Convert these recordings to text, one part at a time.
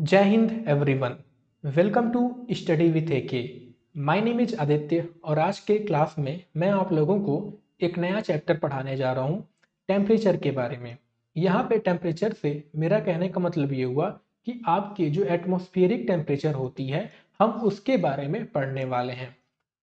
जय हिंद everyone. Welcome to study with AK. My name is Aditya और आज के क्लास में मैं आप लोगों को एक नया चैप्टर पढ़ाने जा रहा हूँ टेम्परेचर के बारे में। यहाँ पे टेम्परेचर से मेरा कहने का मतलब ये हुआ कि आपकी जो एटमॉस्फेरिक टेम्परेचर होती है हम उसके बारे में पढ़ने वाले हैं।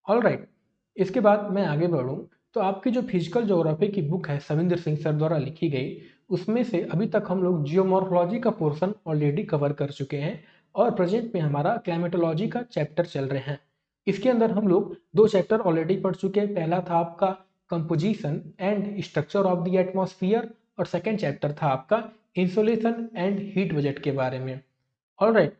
ऑलराइट, इसके बाद मैं आगे बढ़ूँ तो आपकी जो फिजिकल ज्योग्राफी की बुक है सविंदर सिंह सर द्वारा लिखी गई, उसमें से अभी तक हम लोग जियोमॉर्फोलॉजी का पोर्शन ऑलरेडी कवर कर चुके हैं और प्रेजेंट में हमारा क्लाइमेटोलॉजी का चैप्टर चल रहे हैं। इसके अंदर हम लोग दो चैप्टर ऑलरेडी पढ़ चुके हैं। पहला था आपका composition and structure of the atmosphere और सेकेंड चैप्टर था आपका इंसोलेशन एंड हीट बजट के बारे में। ऑलराइट,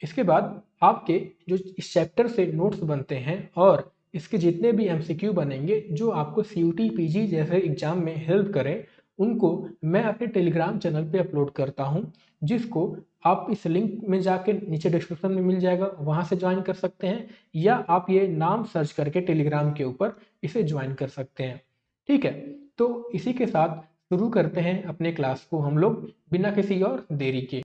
इसके बाद आपके जो इस चैप्टर से नोट्स बनते हैं और इसके जितने भी एमसीक्यू बनेंगे जो आपको सीयूटी पीजी जैसे एग्जाम में हेल्प करें, उनको मैं अपने टेलीग्राम चैनल पे अपलोड करता हूं, जिसको आप इस लिंक में जाके नीचे डिस्क्रिप्शन में मिल जाएगा, वहां से ज्वाइन कर सकते हैं या आप ये नाम सर्च करके टेलीग्राम के ऊपर इसे ज्वाइन कर सकते हैं। ठीक है, तो इसी के साथ शुरू करते हैं अपने क्लास को हम लोग बिना किसी और देरी के।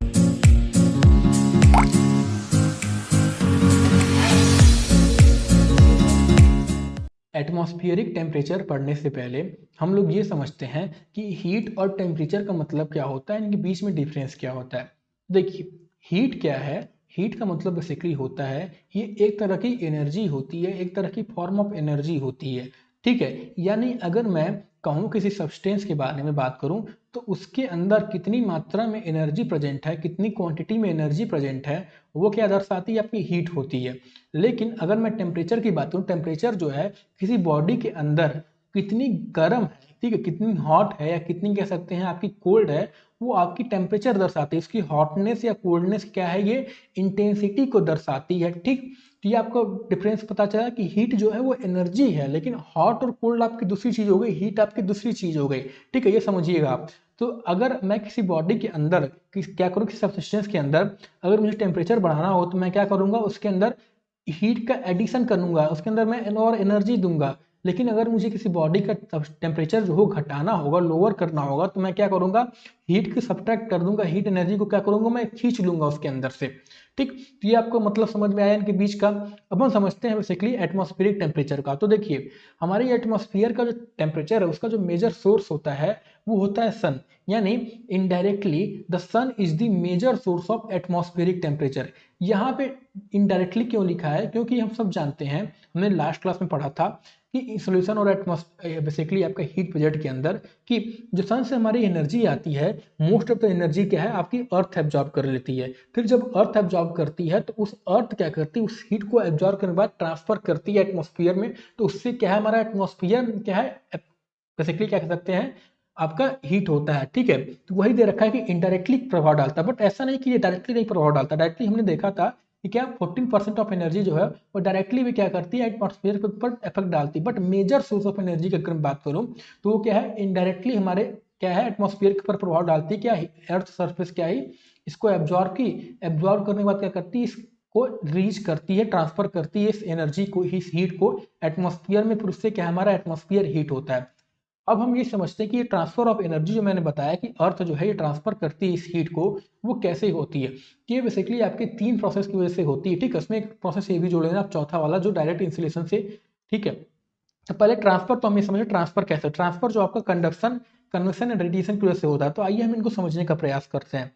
एटमॉस्फेरिक टेम्परेचर पढ़ने से पहले हम लोग ये समझते हैं कि हीट और टेम्परेचर का मतलब क्या होता है, इनके बीच में डिफरेंस क्या होता है। देखिए, हीट क्या है? हीट का मतलब बेसिकली होता है ये एक तरह की एनर्जी होती है, एक तरह की फॉर्म ऑफ एनर्जी होती है। ठीक है, यानी अगर मैं कहूँ किसी सब्सटेंस के बारे में बात करूँ तो उसके अंदर कितनी मात्रा में एनर्जी प्रेजेंट है, कितनी क्वांटिटी में एनर्जी प्रेजेंट है, वो क्या दर्शाती है? आपकी हीट होती है। लेकिन अगर मैं टेम्परेचर की बात करूँ, टेम्परेचर जो है किसी बॉडी के अंदर कितनी गर्म है, ठीक है, कितनी हॉट है या कितनी कह सकते हैं आपकी कोल्ड है, वो आपकी टेम्परेचर दर्शाती है। इसकी हॉटनेस या कोल्डनेस क्या है? ये इंटेंसिटी को दर्शाती है। ठीक, तो ये आपको डिफरेंस पता चला कि हीट जो है वो एनर्जी है, लेकिन हॉट और कोल्ड आपकी दूसरी चीज हो गई, हीट आपकी दूसरी चीज हो गई। ठीक है, ये समझिएगा आप। तो अगर मैं किसी बॉडी के अंदर क्या करूँ, किसी सब्सटेंस के अंदर अगर मुझे टेम्परेचर बढ़ाना हो तो मैं क्या करूंगा, उसके अंदर हीट का एडिशन करूंगा, उसके अंदर मैं और एनर्जी दूंगा। लेकिन अगर मुझे किसी बॉडी का टेम्परेचर जो हो घटाना होगा, लोअर करना होगा, तो मैं क्या करूंगा, हीट को सब्ट्रैक्ट कर दूंगा, हीट एनर्जी को क्या करूंगा, मैं खींच लूंगा उसके अंदर से। ठीक, तो ये आपको मतलब समझ में आया इनके बीच का। अब हम समझते हैं बेसिकली एटमॉस्फेरिक टेम्परेचर का। तो देखिए, हमारी एटमॉस्फेयर का जो टेम्परेचर है उसका जो मेजर सोर्स होता है वो होता है सन। यानी indirectly the sun is the major source of atmospheric temperature. यहाँ पे इनडायरेक्टली क्यों लिखा है? क्योंकि हम सब जानते हैं, हमने लास्ट क्लास में पढ़ा था कि सोल्यूशन और एटमॉस्फेयर बेसिकली आपका हीट बजट के अंदर कि जो सन से हमारी एनर्जी आती है, मोस्ट ऑफ द एनर्जी क्या है आपकी अर्थ एब्जॉर्ब कर लेती है। फिर जब अर्थ एब्जॉर्ब करती है तो उस अर्थ क्या करती है, उस हीट को एब्जॉर्ब करने के बाद ट्रांसफर करती है एटमॉस्फेयर में। तो उससे क्या है, हमारा एटमॉस्फेयर क्या है, बेसिकली क्या कह सकते हैं, आपका हीट होता है। ठीक है, तो वही दे रखा है कि इनडायरेक्टली प्रभाव डालता है, बट ऐसा नहीं कि ये डायरेक्टली नहीं प्रभाव डालता। डायरेक्टली हमने देखा था कि क्या 14% ऑफ एनर्जी जो है वो डायरेक्टली भी क्या करती है, एटमॉस्फेयर के ऊपर इफेक्ट डालती है। But major source of energy की अगर मैं बात करूँ तो वो क्या है, इनडायरेक्टली हमारे क्या है, एटमॉस्फेयर के ऊपर प्रभाव डालती है। क्या अर्थ सरफेस क्या है, इसको एब्जॉर्ब की, एब्जॉर्ब करने के बाद क्या करती है, इसको रीच करती है, ट्रांसफर करती है इस एनर्जी को, इस हीट को एटमॉस्फेयर में। फिर उससे क्या हमारा एटमॉस्फेयर हीट होता है। अब हम ये समझते हैं कि ये ट्रांसफर ऑफ एनर्जी जो मैंने बताया कि अर्थ जो है ये ट्रांसफर करती है इस हीट को, वो कैसे होती है। कि ये बेसिकली आपके तीन प्रोसेस की वजह से होती है। ठीक है, उसमें एक प्रोसेस ये भी जोड़ लेना आप, चौथा वाला जो डायरेक्ट इंसुलेशन से। ठीक है, तो पहले ट्रांसफर तो हम ये समझे ट्रांसफर कैसे, ट्रांसफर जो आपका कंडक्शन, कन्वेक्शन एंड रेडिएशन की वजह से होता है। तो आइए हम इनको समझने का प्रयास करते हैं।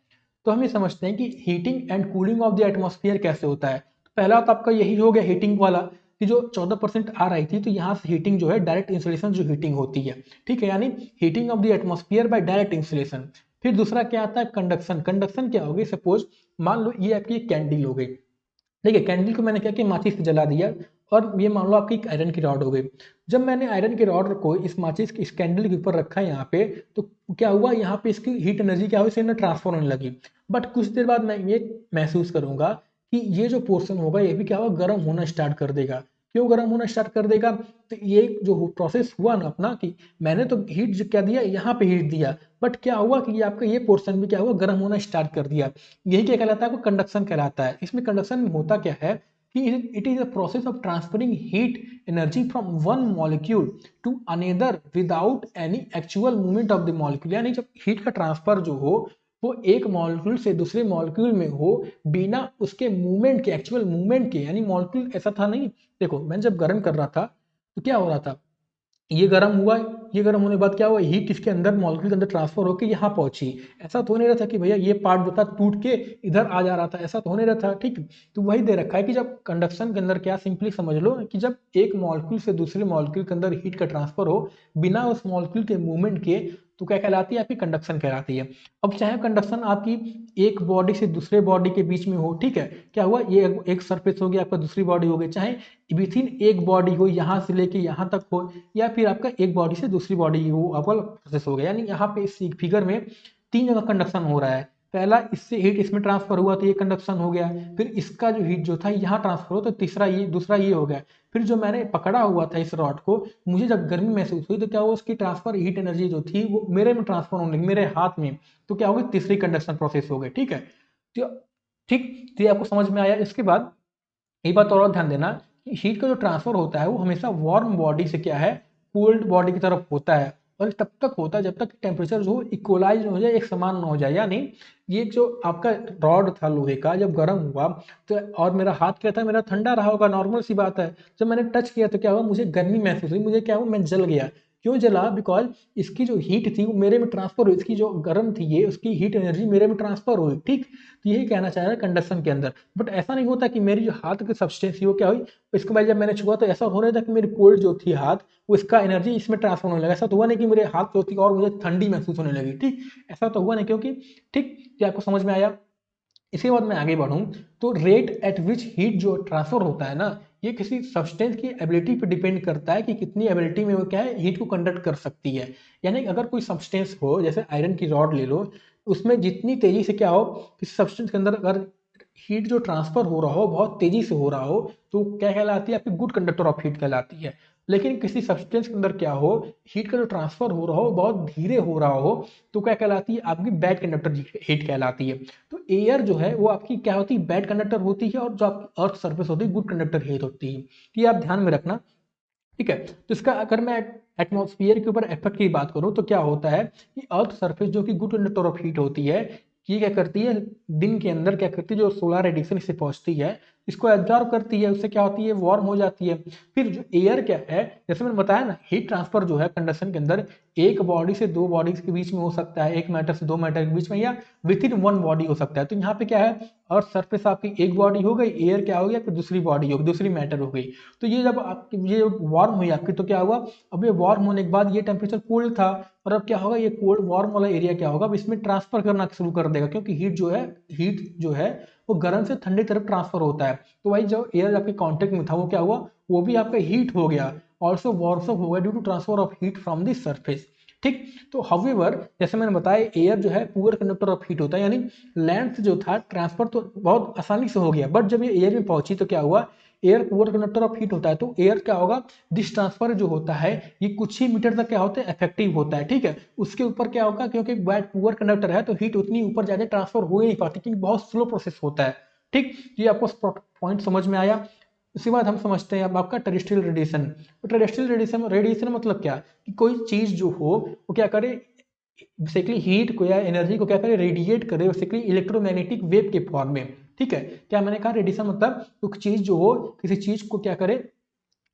तो हम ये समझते हैं कि heating and cooling of the atmosphere कैसे होता है। तो पहला तो आपका यही हो गया हीटिंग वाला, कि जो 14% आ रही थी, तो यहाँ से हीटिंग जो है डायरेक्ट इंसुलेशन जो हीटिंग होती है। ठीक है, यानी heating of the atmosphere by direct insulation. फिर दूसरा क्या आता है, कंडक्शन। कंडक्शन क्या होगी, सपोज मान लो ये आपकी कैंडल हो गई। देखिए, कैंडल को मैंने क्या किया, माचिस से जला दिया, और ये मान लो आपकी एक आयरन की रॉड हो गई। जब मैंने आयरन के रॉड को इस माचिस इस कैंडल के ऊपर रखा यहाँ पे, तो क्या हुआ, यहाँ पे इसकी हीट एनर्जी क्या हुई, इसे ट्रांसफर होने लगी। बट कुछ देर बाद मैं ये महसूस करूंगा कि ये जो पोर्शन होगा ये भी क्या होगा, गर्म होना स्टार्ट कर देगा। क्यों गर्म होना स्टार्ट कर देगा? तो ये जो प्रोसेस हुआ ना अपना, कि मैंने तो हीट जो क्या दिया, यहाँ पे हीट दिया, बट क्या हुआ कि ये आपका ये पोर्शन भी क्या हुआ, गर्म होना स्टार्ट कर दिया। यही क्या कहलाता है, आपको कंडक्शन कहलाता है। इसमें कंडक्शन में होता क्या है कि it is a process of transferring heat energy from one molecule to another without any actual movement of the molecule. यानी जब हीट का ट्रांसफर जो हो, वो एक मॉलिक्यूल से दूसरे मॉलिक्यूल में हो बिना उसके मूवमेंट के, एक्चुअल मूवमेंट के, यानी मॉलिक्यूल ऐसा था नहीं। देखो मैं जब गर्म कर रहा था तो क्या हो रहा था, ये गर्म हुआ, ये गर्म होने के बाद क्या हुआ, हीट इसके अंदर मॉलिक्यूल के अंदर ट्रांसफर होकर यहाँ पहुंची। ऐसा तो हो नहीं रहा था कि भैया ये पार्ट जो था टूट के इधर आ जा रहा था, ऐसा तो हो नहीं रहा था। ठीक, तो वही दे रखा है कि जब कंडक्शन के अंदर क्या, सिंपली समझ लो कि जब एक मॉलिक्यूल से दूसरे मॉलिक्यूल के अंदर हीट का ट्रांसफर हो बिना उस मॉलिक्यूल के मूवमेंट के, तो क्या कहलाती है, आपकी कंडक्शन कहलाती है। अब चाहे कंडक्शन आपकी एक बॉडी से दूसरे बॉडी के बीच में हो, ठीक है, क्या हुआ, ये एक सरफेस हो गया आपका, दूसरी बॉडी हो गई, चाहे विथ इन एक बॉडी हो, यहाँ से लेके यहाँ तक हो, या फिर आपका एक बॉडी से दूसरी बॉडी वो आपका प्रोसेस हो गया। यानी यहाँ पे इस फिगर में तीन जगह कंडक्शन हो रहा है। पहला, इससे हीट इसमें ट्रांसफर हुआ तो ये कंडक्शन हो गया, फिर इसका जो हीट जो था यहाँ ट्रांसफर हो तो तीसरा ये, दूसरा ये हो गया, फिर जो मैंने पकड़ा हुआ था इस रॉड को, मुझे जब गर्मी महसूस हुई तो क्या हुआ, उसकी ट्रांसफर हीट एनर्जी जो थी वो मेरे में ट्रांसफर होने लगी, मेरे हाथ में, तो क्या होगी, तीसरी कंडक्शन प्रोसेस हो गई। ठीक है, तो ठीक, तो ये आपको समझ में आया। इसके बाद एक बात और ध्यान देना, हीट का जो ट्रांसफर होता है वो हमेशा वार्म बॉडी से क्या है, कोल्ड बॉडी की तरफ होता है, और तब तक होता है जब तक टेम्परेचर जो इक्वलाइज हो जाए, एक समान ना हो जाए। यानी ये जो आपका रॉड था लोहे का, जब गर्म हुआ तो, और मेरा हाथ क्या था, मेरा ठंडा रहा होगा, नॉर्मल सी बात है। जब मैंने टच किया तो क्या हुआ, मुझे गर्मी महसूस हुई, मुझे क्या हुआ, मैं जल गया। क्यों जला, बिकॉज इसकी जो हीट थी वो मेरे में ट्रांसफर हुई, इसकी जो गर्म थी ये, उसकी हीट एनर्जी मेरे में ट्रांसफर हुई। ठीक, तो यही कहना चाह रहा है कंडक्शन के अंदर। बट ऐसा नहीं होता कि मेरी जो हाथ की सब्सटेंस थी वो क्या हुई, इसके बाद जब मैंने छुआ तो ऐसा हो रहा था कि मेरी कोल्ड जो थी हाथ, वो इसका एनर्जी इसमें ट्रांसफर होने लगा। ऐसा तो हुआ नहीं कि मेरे हाथ जो थी और मुझे ठंडी महसूस होने लगी। ठीक, ऐसा तो हुआ नहीं, क्योंकि ठीक, ये आपको समझ में आया। इसके बाद मैं आगे बढ़ूं तो रेट एट विच हीट जो ट्रांसफर होता है ना, ये किसी सब्सटेंस की एबिलिटी पर डिपेंड करता है कि कितनी एबिलिटी में वो क्या है, हीट को कंडक्ट कर सकती है। यानी अगर कोई सब्सटेंस हो, जैसे आयरन की रॉड ले लो, उसमें जितनी तेजी से क्या हो, किसी सब्सटेंस के अंदर अगर हीट जो ट्रांसफर हो रहा हो, बहुत तेजी से हो रहा हो, तो क्या कहलाती है, आपकी गुड कंडक्टर ऑफ हीट कहलाती है। लेकिन किसी सब्सटेंस के अंदर क्या हो, हीट का जो ट्रांसफर हो रहा हो बहुत धीरे हो रहा हो, तो क्या कहलाती है, आपकी बैड कंडक्टर हीट कहलाती है। तो एयर जो है वो आपकी क्या होती है, बैड कंडक्टर होती है, और जो आपकी अर्थ सर्फेस होती है गुड कंडक्टर हीट होती है। तो ये आप ध्यान में रखना। ठीक है, तो इसका अगर मैं एटमॉस्फेयर के ऊपर इफेक्ट की बात करूं तो क्या होता है कि अर्थ सरफेस जो कि गुड कंडक्टर ऑफ हीट होती है, ये क्या करती है, दिन के अंदर क्या करती है, जो सोलर रेडिएशन इससे पहुंचती है, इसको एब्जॉर्ब करती है, उससे क्या होती है, वार्म हो जाती है। फिर जो एयर क्या है, जैसे मैंने बताया ना, हीट ट्रांसफर जो है कंडक्शन के अंदर एक बॉडी से दो बॉडीज के बीच में हो सकता है, एक मैटर से दो मैटर के बीच में, या विद इन वन बॉडी हो सकता है। तो यहाँ पे क्या है, अर्थ सरफेस आपकी एक बॉडी हो गई, एयर क्या हो गया, फिर दूसरी बॉडी हो गई, दूसरी मैटर हो गई। तो ये जब आपकी ये वार्म हुई आपकी, तो क्या हुआ, अब ये वार्म होने के बाद ये टेम्परेचर कोल्ड था, और अब क्या होगा, ये कोल्ड वार्म वाला एरिया क्या होगा, अब इसमें ट्रांसफर करना शुरू कर देगा, क्योंकि हीट जो है वो गर्म से ठंडी तरफ ट्रांसफर होता है। तो वही जो एयर आपके कांटेक्ट में था वो क्या हुआ, वो भी आपका हीट हो गया, ऑल्सो वार्म अप हो गया due to transfer of heat from the surface. ठीक, तो हाउएवर जैसे मैंने बताया, एयर जो है पुअर कंडक्टर ऑफ हीट होता है, यानी लैंड से जो था ट्रांसफर तो बहुत आसानी से हो गया, बट जब ये एयर में पहुंची तो क्या हुआ, air poor conductor of heat होता है, तो एयर क्या होगा, दिस ट्रांसफर जो होता है ये कुछ ही मीटर तक क्या होता है, इफेक्टिव होता है। ठीक है, उसके ऊपर क्या होगा, क्योंकि पुअर कंडक्टर है तो हीट उतनी ऊपर ज्यादा ट्रांसफर हो ही नहीं पाती, क्योंकि बहुत स्लो प्रोसेस होता है। ठीक, ये आपको पॉइंट समझ में आया। उसके बाद हम समझते हैं अब आपका टेरेस्ट्रियल रेडिएशन। तो टेरेस्ट्रियल रेडिएशन रेडिएशन मतलब क्या, कि कोई चीज जो हो वो क्या करे, बेसिकली हीट को या एनर्जी को क्या करे, रेडिएट करे, बेसिकली इलेक्ट्रोमैग्नेटिक वेव के फॉर्म में। ठीक है, क्या मैंने कहा, रेडिएशन मतलब कोई चीज जो हो, किसी चीज को क्या करे,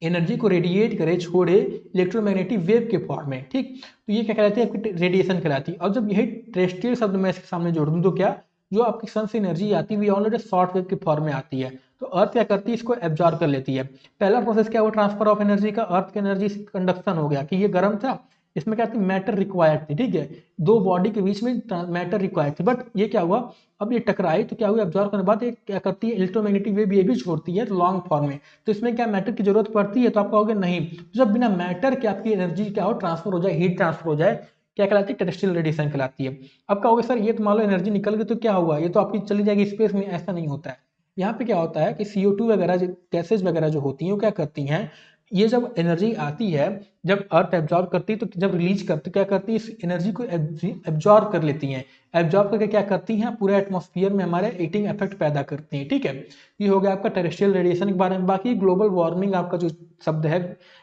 एनर्जी को रेडिएट करे, छोड़े इलेक्ट्रोमैग्नेटिक वेव के फॉर्म में। ठीक, तो ये क्या कहलाती है, आपकी रेडिएशन कहलाती है। और जब यही टेरेस्ट्रियल शब्द मैं इसके सामने जोड़ दूं तो क्या, जो आपकी सन से एनर्जी आती है वो ऑलरेडी शॉर्ट वेव के फॉर्म में आती है, तो अर्थ क्या करती है, इसको एब्जॉर्ब कर लेती है। पहला प्रोसेस क्या हुआ, ट्रांसफर ऑफ एनर्जी का, अर्थ की एनर्जी कंडक्शन हो गया, कि ये गर्म था, इसमें क्या थी, मैटर रिक्वायर्ड थी। ठीक है, दो बॉडी के बीच में मैटर रिक्वायर्ड थी, बट ये क्या हुआ, अब ये टकराई तो क्या हुआ, एब्जॉर्ब करने के बाद ये क्या करती है, इलेक्ट्रोमैग्नेटिक वेव ये भी छोड़ती है लॉन्ग फॉर्म में। तो इसमें क्या मैटर की जरूरत पड़ती है, तो आप कहोगे नहीं। तो जब बिना मैटर के आपकी एनर्जी क्या हो, ट्रांसफर हो जाए, हीट ट्रांसफर हो जाए, क्या कहलाती है, टेरेस्ट्रियल रेडिएशन कहलाती है। अब कहोगे सर ये तो मान लो एनर्जी निकल गई तो क्या हुआ, ये तो आपकी चली जाएगी स्पेस में, ऐसा नहीं होता है। यहाँ पे क्या होता है कि CO2 वगैरह गैसेज वगैरह जो होती हैं वो क्या करती हैं, ये जब एनर्जी आती है, जब अर्थ एब्जॉर्ब करती है तो जब रिलीज करती क्या करती है, इस एनर्जी को एब्जॉर्ब कर लेती हैं। एब्जॉर्ब करके क्या करती हैं, पूरे एटमॉस्फेयर में हमारे हीटिंग इफेक्ट पैदा करती हैं। ठीक है, ये हो गया आपका टेरेस्ट्रियल रेडिएशन के बारे में। बाकी ग्लोबल वार्मिंग आपका जो शब्द है,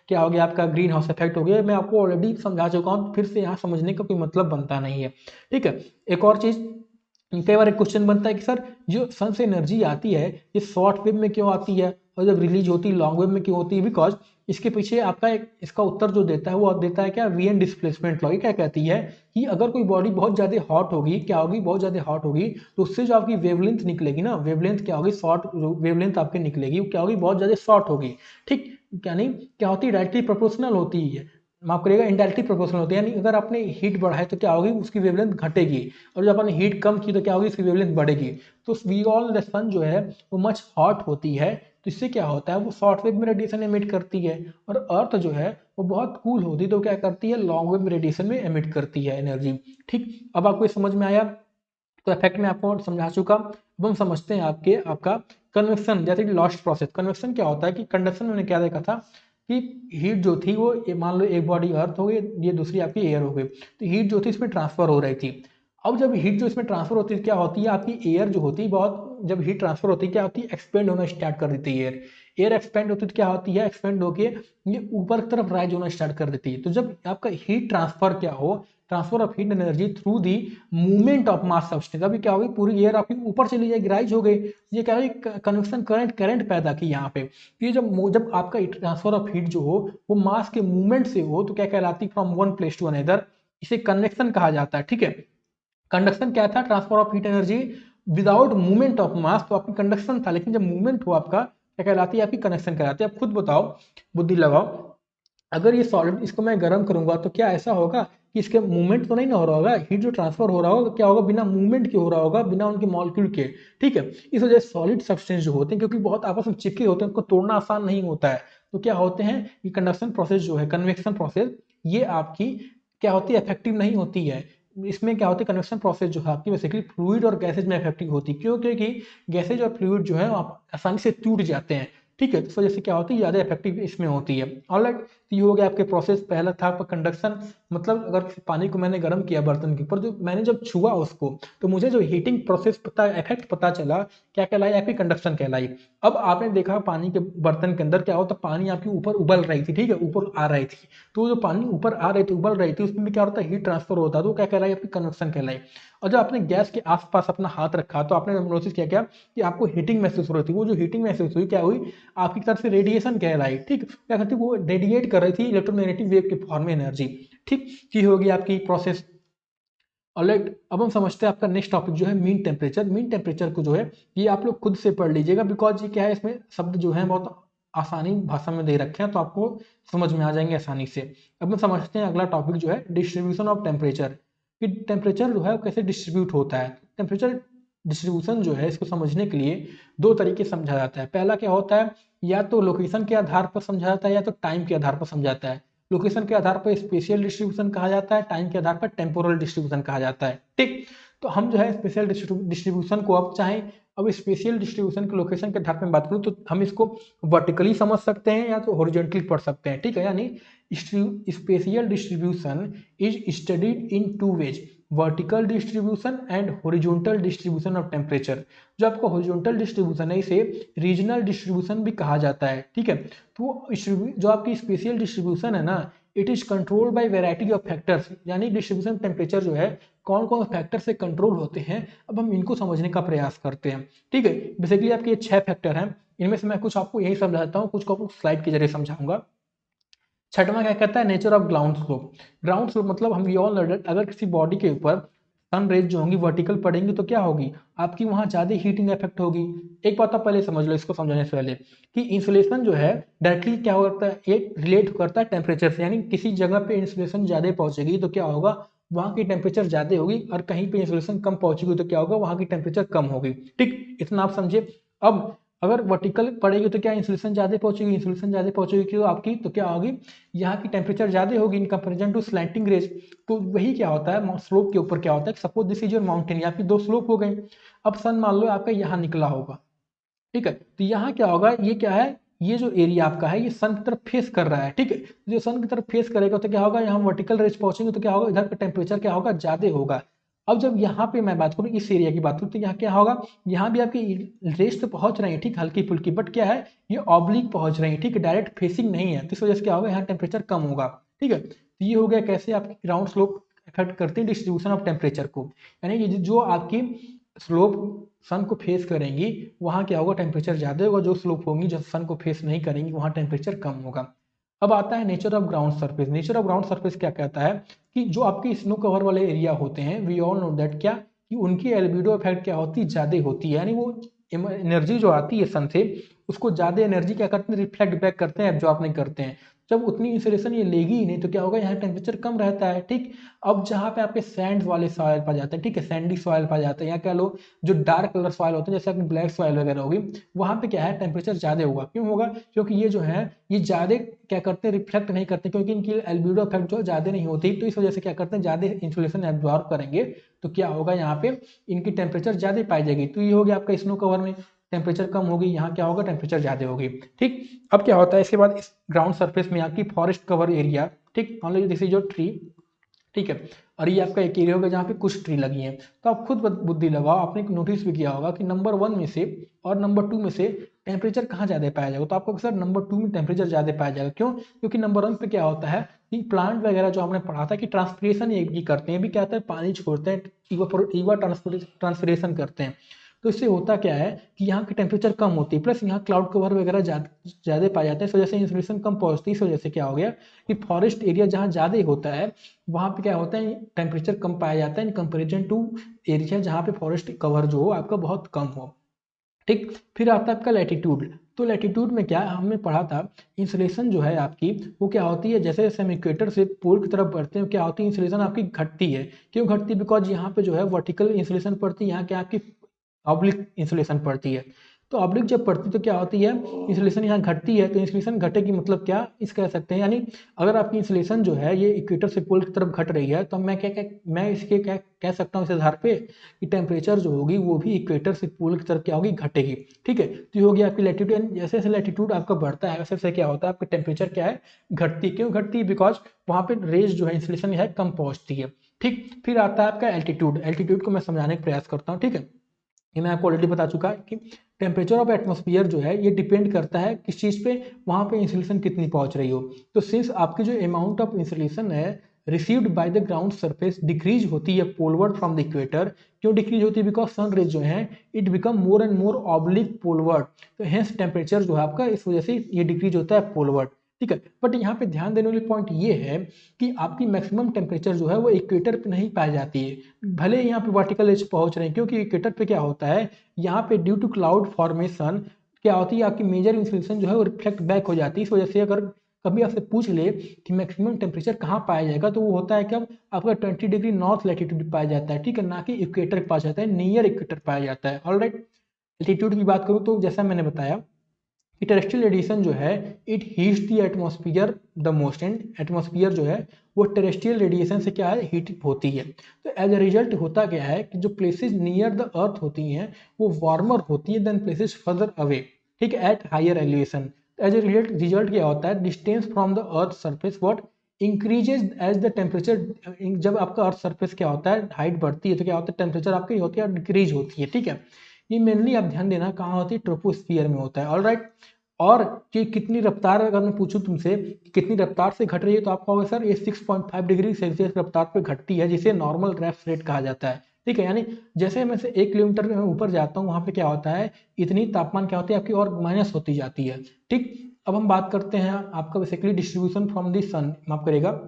क्या हो गया आपका, ग्रीन हाउस इफेक्ट हो गया, मैं आपको ऑलरेडी समझा चुका हूँ, फिर से यहाँ समझने का कोई मतलब बनता नहीं है। ठीक है, एक और चीज कई बार एक क्वेश्चन बनता है कि सर जो सन से एनर्जी आती है ये शॉर्ट वेव में क्यों आती है और जब रिलीज होती है लॉन्ग वेव में क्यों होती है? बिकॉज इसके पीछे आपका एक इसका उत्तर जो देता है वो देता है क्या, वी एन डिस्प्लेसमेंट लॉ। ये क्या कहती है कि अगर कोई बॉडी बहुत ज्यादा हॉट होगी, क्या होगी, बहुत ज्यादा हॉट होगी, तो उससे जो आपकी वेवलेंथ निकलेगी ना, वेवलेंथ क्या होगी, शॉर्ट वेवलेंथ आपकी निकलेगी, वो क्या होगी, बहुत ज्यादा शॉर्ट होगी। ठीक, यानी क्या होती है, डायरेक्टली प्रोपोर्शनल होती है, माफ करिएगा, इनडायरेक्टली प्रोपोर्शनल होती है। यानी अगर आपने हीट बढ़ाए तो क्या होगी, उसकी वेवलेंथ घटेगी, और जब आपने हीट कम की तो क्या होगी, उसकी वेवलेंथ बढ़ेगी। तो वी ऑल द सन जो है वो मच हॉट होती है, तो इससे क्या होता है, वो शॉर्ट वेव में रेडिएशन एमिट करती है, और अर्थ जो है वो बहुत कूल होती है, तो क्या करती है, लॉन्ग वेव रेडिएशन में एमिट करती है एनर्जी। ठीक, अब आपको ये समझ में आया? तो इफेक्ट में आपको समझा चुका। अब हम समझते हैं आपका कन्वेक्शन, जैसे कि लॉस्ट प्रोसेस। कन्वेक्शन क्या होता है कि कंडक्शन में क्या देखा था कि हीट जो थी वो मान लो एक बॉडी अर्थ हो गई, ये दूसरी आपकी एयर हो गई, तो हीट जो थी इसमें ट्रांसफर हो रही थी। अब जब हीट जो इसमें ट्रांसफर होती है क्या होती है, आपकी एयर जो होती है बहुत, जब हीट ट्रांसफर होती है क्या होती है, एक्सपेंड होना स्टार्ट कर देती है एयर। एयर एक्सपेंड होती है तो क्या होती है, एक्सपेंड होके ये ऊपर की तरफ राइज होना स्टार्ट कर देती है। तो जब आपका हीट ट्रांसफर क्या हो, transfer of heat energy through the movement of mass substance, अभी क्या होगी, पूरी एयर आपकी ऊपर चली जाएगी, राइज हो गई। ये क्या है, कन्वेक्शन करंट पैदा की यहाँ पे। ये जब आपका ट्रांसफर ऑफ हीट जो हो वो मास के मूवमेंट से हो तो क्या कहलाती, from one place to another, इसे कन्वेक्शन कहा जाता है। ठीक है, कंडक्शन क्या था, transfer of heat energy without movement of mass, तो आपकी कंडक्शन था, लेकिन जब मूवमेंट हुआ आपका क्या कहलाती है, आपकी कनेक्शन कहलाती है। आप खुद बताओ, बुद्धि लगाओ, अगर ये सॉलिड इसको मैं गर्म करूंगा तो क्या ऐसा होगा कि इसके मूवमेंट तो नहीं ना हो रहा होगा, हीट जो ट्रांसफर हो रहा होगा क्या होगा, बिना मूवमेंट के हो रहा होगा, बिना उनके मॉलिक्यूल के। ठीक है, इस वजह से सॉलिड सब्सटेंस जो होते हैं क्योंकि बहुत आपस में चिपके होते हैं, उनको तोड़ना आसान नहीं होता है, तो क्या होते हैं, ये कंडक्शन प्रोसेस जो है, कन्वेक्शन प्रोसेस, ये आपकी क्या होती है, इफेक्टिव नहीं होती है। इसमें क्या होती है, कन्वेक्शन प्रोसेस जो है आपकी बेसिकली फ्लूइड और गैसेज में इफेक्टिव होती है। क्यों? क्योंकि गैसेज और फ्लूइड जो है आप आसानी से टूट जाते हैं। ठीक है, तो इस वजह से क्या होती है, ज़्यादा इफेक्टिव इसमें होती है। ऑलराइट, तो ये हो गया आपके प्रोसेस। पहला था आपका कंडक्शन, मतलब अगर पानी को मैंने गर्म किया बर्तन के ऊपर, जो मैंने जब छुआ उसको, तो मुझे जो हीटिंग प्रोसेस पता, इफेक्ट पता चला, क्या कहलाई, आपकी कंडक्शन कहलाई। अब आपने देखा पानी के बर्तन के अंदर क्या होता, पानी आपके ऊपर उबल रही थी, ठीक है, ऊपर आ रही थी, तो जो पानी ऊपर आ रही थी, उबल रही थी, उसमें क्या होता है, हीट ट्रांसफर होता है, तो क्या कहलाई, आपकी कन्वेक्शन कहलाई। और जब आपने गैस के आसपास अपना हाथ रखा तो आपने नोटिस किया क्या कि आपको हीटिंग महसूस हो रही थी, वो जो हीटिंग महसूस हुई क्या हुई, आपकी तरफ से रेडिएशन कहलाई। ठीक, क्या करती, वो रेडिएट कर रही थी इलेक्ट्रोमैग्नेटिक वेव के फॉर्म में एनर्जी। ठीक, ये होगी आपकी प्रोसेस। ऑलराइट, अब हम समझते हैं आपका नेक्स्ट टॉपिक जो है मीन टेम्परेचर। मीन टेम्परेचर को जो है ये आप लोग खुद से पढ़ लीजिएगा, बिकॉज ये क्या है, इसमें शब्द जो है बहुत आसानी भाषा में दे रखे हैं, तो आपको समझ में आ जाएंगे आसानी से। अब हम समझते हैं अगला टॉपिक जो है डिस्ट्रीब्यूशन ऑफ टेम्परेचर, कि टेम्परेचर जो है वो कैसे डिस्ट्रीब्यूट होता है। टेम्परेचर डिस्ट्रीब्यूशन जो है इसको समझने के लिए दो तरीके से समझा जाता है। पहला क्या होता है, या तो लोकेशन के आधार पर समझा जाता है, या तो टाइम के आधार पर समझा जाता है। लोकेशन के आधार पर स्पेशियल डिस्ट्रीब्यूशन कहा जाता है, टाइम के आधार पर टेम्पोरल डिस्ट्रीब्यूशन कहा जाता है। ठीक, तो हम जो है स्पेशल डिस्ट्रीब्यूशन को अब चाहे, अब स्पेशियल डिस्ट्रीब्यूशन के लोकेशन के आधार पर बात करूँ तो हम इसको वर्टिकली समझ सकते हैं या तो हॉरिजॉन्टली पढ़ सकते हैं। ठीक है, यानी spatial distribution is studied in two ways, vertical distribution and horizontal distribution of temperature. जो आपका हॉरिजॉन्टल डिस्ट्रीब्यूशन है इसे रीजनल डिस्ट्रीब्यूशन भी कहा जाता है। ठीक है, तो जो आपकी स्पेशियल डिस्ट्रीब्यूशन है ना, it is controlled by variety of factors, यानी डिस्ट्रीब्यूशन टेम्परेचर जो है कौन कौन फैक्टर से कंट्रोल होते हैं, अब हम इनको समझने का प्रयास करते हैं। ठीक है, बेसिकली आपके ये 6 फैक्टर हैं, इनमें से मैं कुछ आपको यही समझाता हूँ, कुछ को आपको स्लाइड के जरिए समझाऊंगा। छठवां क्या कहता है, nature of ground slope. Ground slope मतलब हम ऑल अगर किसी बॉडी के ऊपर सन रेज जो होंगी वर्टिकल पड़ेंगी तो क्या होगी, आपकी वहां ज्यादा हीटिंग इफेक्ट होगी। एक बात आप पहले समझ लो इसको समझने से पहले, कि इंसुलेशन जो है डायरेक्टली क्या होता है, ये रिलेट करता है टेम्परेचर से, यानी किसी जगह पे इंसुलेशन ज्यादा पहुंचेगी तो क्या होगा, वहां की टेम्परेचर ज्यादा होगी, और कहीं पे इंसुलेशन कम पहुंचेगी तो क्या होगा, वहां की टेम्परेचर कम होगी। ठीक, इतना आप समझे। अब अगर वर्टिकल पड़ेगी तो क्या इंसुलेशन ज्यादा पहुंचेगी, इंसुलेशन ज्यादा पहुंचेगी तो आपकी तो क्या होगी, यहाँ की टेम्परेचर ज्यादा होगी in comparison to slanting rays. तो वही क्या होता है, स्लोप के ऊपर क्या होता है, suppose this is your mountain, आपकी दो स्लोप हो गई। अब सन मान लो आपका यहाँ निकला होगा, ठीक है, तो यहाँ क्या होगा, ये क्या है, ये जो एरिया आपका है ये सन की तरफ फेस कर रहा है। ठीक है, जो सन की तरफ फेस करेगा तो क्या होगा, यहाँ वर्टिकल रेज पहुंचेंगे तो क्या होगा, इधर का टेम्परेचर क्या होगा, ज्यादा होगा। अब जब यहाँ पे मैं बात करूँ इस एरिया की बात करूँ तो यहाँ क्या होगा, यहाँ भी आपकी रेज तो पहुंच रही है, ठीक, हल्की फुल्की, बट क्या है, ये ऑब्लिक पहुंच रही है, ठीक है, डायरेक्ट फेसिंग नहीं है, तो इस वजह से क्या होगा, यहाँ टेम्परेचर कम होगा। ठीक है, तो ये हो गया कैसे आपकी ग्राउंड स्लोप इफेक्ट करती है डिस्ट्रीब्यूशन ऑफ टेम्परेचर को, यानी ये जो आपकी स्लोप सन को फेस करेंगी वहाँ क्या होगा, टेम्परेचर ज़्यादा होगा। जो स्लोप होंगी जो सन को फेस नहीं करेंगी वहाँ टेम्परेचर कम होगा। अब आता है nature of ground surface. Nature of ground surface क्या कहता है कि जो आपके स्नो कवर वाले एरिया होते हैं, वी ऑल नो दैट, क्या कि उनकी एल्बिडो इफेक्ट क्या होती है, ज़्यादा होती है। यानी वो एनर्जी जो आती है सन से, उसको ज़्यादा एनर्जी क्या करते हैं, रिफ्लेक्ट बैक करते हैं, एब्जॉर्ब नहीं करते हैं। जब उतनी इंसुलेशन ये लेगी ही नहीं तो क्या होगा, यहाँ टेम्परेचर कम रहता है। ठीक, अब जहाँ पे आपके सैंड वाले सॉइल पा जाते हैं, ठीक है, सैंडी सॉइल पा जाते हैं, या कह लो जो डार्क कलर सॉइल होते हैं जैसे अपनी ब्लैक सॉइल वगैरह होगी, वहाँ पे क्या है टेम्परेचर ज़्यादा होगा। क्यों होगा, क्योंकि ये जो है ये ज़्यादा क्या करते हैं, रिफ्लेक्ट नहीं करते, क्योंकि इनकी एल्बिडो इफेक्ट जो ज़्यादा नहीं होती, तो इस वजह से क्या करते हैं, ज़्यादा इंसुलेशन एब्जॉर्ब करेंगे, तो क्या होगा यहाँ पे इनकी टेम्परेचर ज़्यादा पाई जाएगी। तो ये हो गया आपका स्नो कवर में टेम्परेचर कम होगी, यहाँ क्या होगा, टेम्परेचर ज़्यादा होगी। ठीक, अब क्या होता है इसके बाद इस ग्राउंड सरफेस में आपकी फॉरेस्ट कवर एरिया, ठीक, मान लीजिए दिस इज योर ट्री, ठीक है, और ये आपका एक एरिया होगा जहाँ पे कुछ ट्री लगी हैं। तो आप खुद बुद्धि लगाओ, आपने नोटिस भी किया होगा कि नंबर 1 में से और नंबर 2 में से टेम्परेचर कहाँ ज़्यादा पाया जाएगा। तो आपको सर नंबर 2 में टेम्परेचर ज़्यादा पाया जाएगा। क्यों, क्योंकि नंबर 1 पे क्या होता है कि प्लांट वगैरह जो हमने पढ़ा था कि ट्रांसपिरेशन ये करते हैं, भी क्या होता है, पानी छोड़ते हैं, ईवा ट्रांसपिरेशन करते हैं। तो इससे होता क्या है कि यहाँ की टेम्परेचर कम होती है, प्लस यहाँ क्लाउड कवर वगैरह ज़्यादा पाए जाते हैं, इस वजह से इंसुलेशन कम पहुँचती है। इस वजह से क्या हो गया कि फॉरेस्ट एरिया जहाँ ज़्यादा होता है वहाँ पे क्या होता है, टेम्परेचर कम पाया जाता है इन कंपेरिजन टू एरिया जहाँ पे फॉरेस्ट कवर जो हो आपका बहुत कम हो। ठीक, फिर आता है आपका लैटिट्यूड। तो लैटिट्यूड में क्या हमने पढ़ा था, इंसुलेशन जो है आपकी वो क्या होती है, जैसे जैसे हम इक्वेटर से पोल की तरफ बढ़ते हैं क्या होती है, इंसुलेशन आपकी घटती है। क्यों घटती है, बिकॉज यहाँ पे जो है वर्टिकल इंसुलेशन पड़ती है, यहाँ क्या आपकी ऑब्लिक इंसुलेशन पड़ती है। तो ऑब्लिक जब पड़ती है तो क्या होती है, इंसुलेशन यहाँ घटती है। तो इंसुलेशन घटेगी मतलब क्या इस कह सकते हैं, यानी अगर आपकी इंसुलेशन जो है ये इक्वेटर से पोल की तरफ घट रही है तो मैं इसके क्या कह सकता हूँ इस आधार पे कि टेम्परेचर जो होगी वो भी इक्वेटर से पोल की तरफ क्या होगी, घटेगी। ठीक है, तो ये होगी आपकी लैटिट्यूड। जैसे जैसे लैटिट्यूड आपका बढ़ता है वैसे वैसे क्या होता है, आपका टेम्परेचर क्या है, घटती है। क्यों घटती है, बिकॉज वहाँ पे रेज जो है इंसुलेशन है कम पहुँचती है। ठीक, फिर आता है आपका एल्टीट्यूड। एल्टीट्यूड को मैं समझाने का प्रयास करता हूँ। ठीक है, ये मैं आपको ऑलरेडी बता चुका है कि टेम्परेचर ऑफ एटमॉस्फेयर जो है ये डिपेंड करता है किस चीज़ पे, वहाँ पे इंसुलेशन कितनी पहुँच रही हो। तो सिंस आपकी जो अमाउंट ऑफ इंसुलेशन है received by the ground surface decrease होती है पोलवर्ड फ्रॉम द इक्वेटर। क्यों डिक्रीज होती है, बिकॉज सन रेज जो है it become more and more oblique poleward. तो हेंस टेम्परेचर जो है आपका इस वजह से ये डिक्रीज होता है पोलवर्ड। ठीक है, बट यहाँ पे ध्यान देने वाली पॉइंट ये है कि आपकी मैक्सिमम टेम्परेचर जो है वो इक्वेटर पे नहीं पाई जाती है, भले यहाँ पे वर्टिकल एज पहुंच रहे हैं। क्योंकि इक्वेटर पे क्या होता है, यहाँ पे ड्यू टू क्लाउड फॉर्मेशन क्या होती है, आपकी मेजर इंसुलेशन जो है वो रिफ्लेक्ट बैक हो जाती है। इस वजह से अगर कभी आपसे पूछ ले कि मैक्सिमम टेम्परेचर कहाँ पाया जाएगा, तो वो होता है कि आपका 20 डिग्री नॉर्थ लैटिट्यूड पाया जाता है। ठीक है, ना कि इक्वेटर पाया जाता है, नियर इक्वेटर पाया जाता है। ऑलराइट, एल्टीट्यूड की बात करूँ तो जैसा मैंने बताया कि टेरेस्ट्रियल रेडिएशन जो है it heats the atmosphere the most. And atmosphere जो है वो टेरेस्ट्रियल रेडिएशन से क्या है, हीट होती है। तो एज अ रिजल्ट होता क्या है कि जो प्लेसेस नियर द अर्थ होती हैं वो वार्मर होती है देन प्लेसेस फर्दर अवे। ठीक है, at higher elevation. As a result क्या होता है, distance from the earth surface what increases as the temperature. जब आपका अर्थ सरफेस क्या होता है, हाइट बढ़ती है तो क्या होता है, टेम्परेचर आपकी होती है और डिक्रीज होती है। ठीक है, ये मेनली आप ध्यान देना कहाँ होती है, ट्रोपोस्फियर में होता है। ऑलराइट, और कि कितनी रफ्तार, अगर मैं पूछूं तुमसे कि कितनी रफ्तार से घट रही है तो आप कहोगे सर ये 6.5 डिग्री सेल्सियस रफ्तार पे घटती है, जिसे नॉर्मल रेफ्स रेट कहा जाता है। ठीक है, यानी जैसे मैं से 1 किलोमीटर में ऊपर जाता हूँ वहाँ पे क्या होता है, इतनी तापमान क्या होती है आपकी और माइनस होती जाती है। ठीक, अब हम बात करते हैं आपका बेसिकली डिस्ट्रीब्यूशन फ्रॉम द सन, माफ करेगा,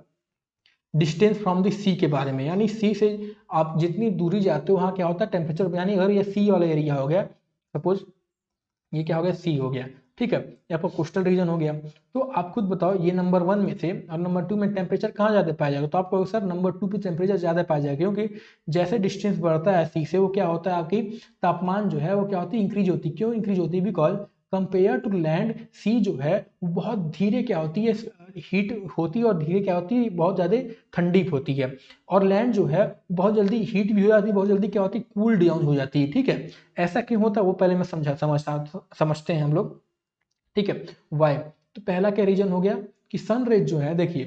डिस्टेंस फ्रॉम द सी के बारे में। यानी सी से आप जितनी दूरी जाते हो वहाँ क्या होता है टेम्परेचर, यानी अगर ये सी वाला एरिया हो गया, सपोज ये क्या हो गया, सी हो गया। ठीक है, ये आपका कोस्टल रीजन हो गया। तो आप खुद बताओ ये नंबर 1 में से और नंबर 2 में टेम्परेचर कहाँ ज़्यादा पाया जाएगा। तो आप कहोगे सर नंबर 2 पे टेम्परेचर ज़्यादा पाया जाएगा, क्योंकि जैसे डिस्टेंस बढ़ता है सी से वो क्या होता है, आपकी तापमान जो है वो क्या होती है, इंक्रीज होती है। क्यों इंक्रीज होती है, बिकॉज कंपेयर टू लैंड सी जो है वो बहुत धीरे क्या होती है, हीट होती है, और धीरे क्या होती है, बहुत ज़्यादा ठंडी होती है। और लैंड जो है बहुत जल्दी हीट भी हो जाती है, बहुत जल्दी क्या होती है, कूल डाउन हो जाती है। ठीक है, ऐसा क्यों होता है वो पहले मैं समझते हैं हम लोग। ठीक है, वाई। तो पहला क्या रीजन हो गया कि सन रेज जो है, देखिए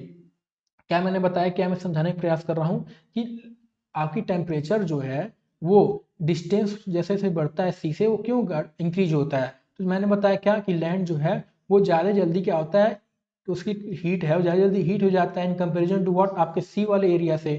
क्या मैंने बताया, क्या मैं समझाने का प्रयास कर रहा हूँ कि आपकी टेम्परेचर जो है वो डिस्टेंस जैसे जैसे बढ़ता है सी से वो क्यों इंक्रीज होता है। तो मैंने बताया क्या कि लैंड जो है वो ज़्यादा जल्दी क्या होता है, तो उसकी हीट है वो ज़्यादा जल्दी हीट हो जाता है इन कंपेरिजन टू व्हाट आपके सी वाले एरिया से।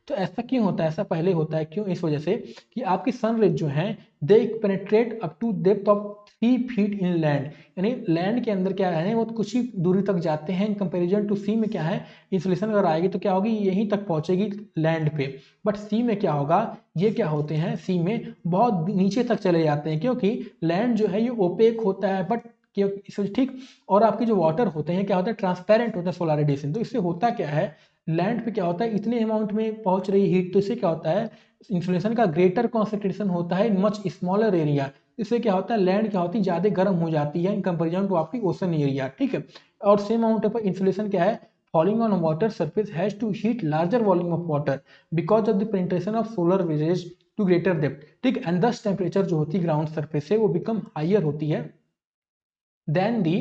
तो ऐसा क्यों होता है, ऐसा पहले होता है क्यों, इस वजह से कि आपकी सन रेज जो हैं they penetrate up to depth of 3 feet in land, यानी लैंड के अंदर क्या है वो कुछ ही दूरी तक जाते हैं इन कंपेरिजन टू सी में क्या है इंसुलेशन अगर आएगी तो क्या होगी यहीं तक पहुंचेगी लैंड पे, बट सी में क्या होगा, ये क्या होते हैं सी में बहुत नीचे तक चले जाते हैं क्योंकि लैंड जो है ये ओपेक होता है, बट ठीक, और आपके जो वाटर होते हैं क्या होता है ट्रांसपेरेंट होता है सोलर रेडिएशन, तो इससे होता क्या है लैंड पे क्या होता है इतने अमाउंट में पहुंच रही हीट, तो इससे क्या होता है इंसुलेशन का ग्रेटर कॉन्सेंट्रेशन होता है इन मच स्मॉलर एरिया, इससे क्या होता है लैंड क्या होती है ज़्यादा गर्म हो जाती है इन कंपेरिजन टू आपकी ओशन एरिया, ठीक है। और सेम अमाउंट ऑफ इंसुलेशन क्या है falling on water surface has to heat larger volume of water because of the penetration of solar rays to greater depth, ठीक, एंड दस टेम्परेचर जो होती है ग्राउंड सरफेस से वो बिकम हाइयर होती है देन दी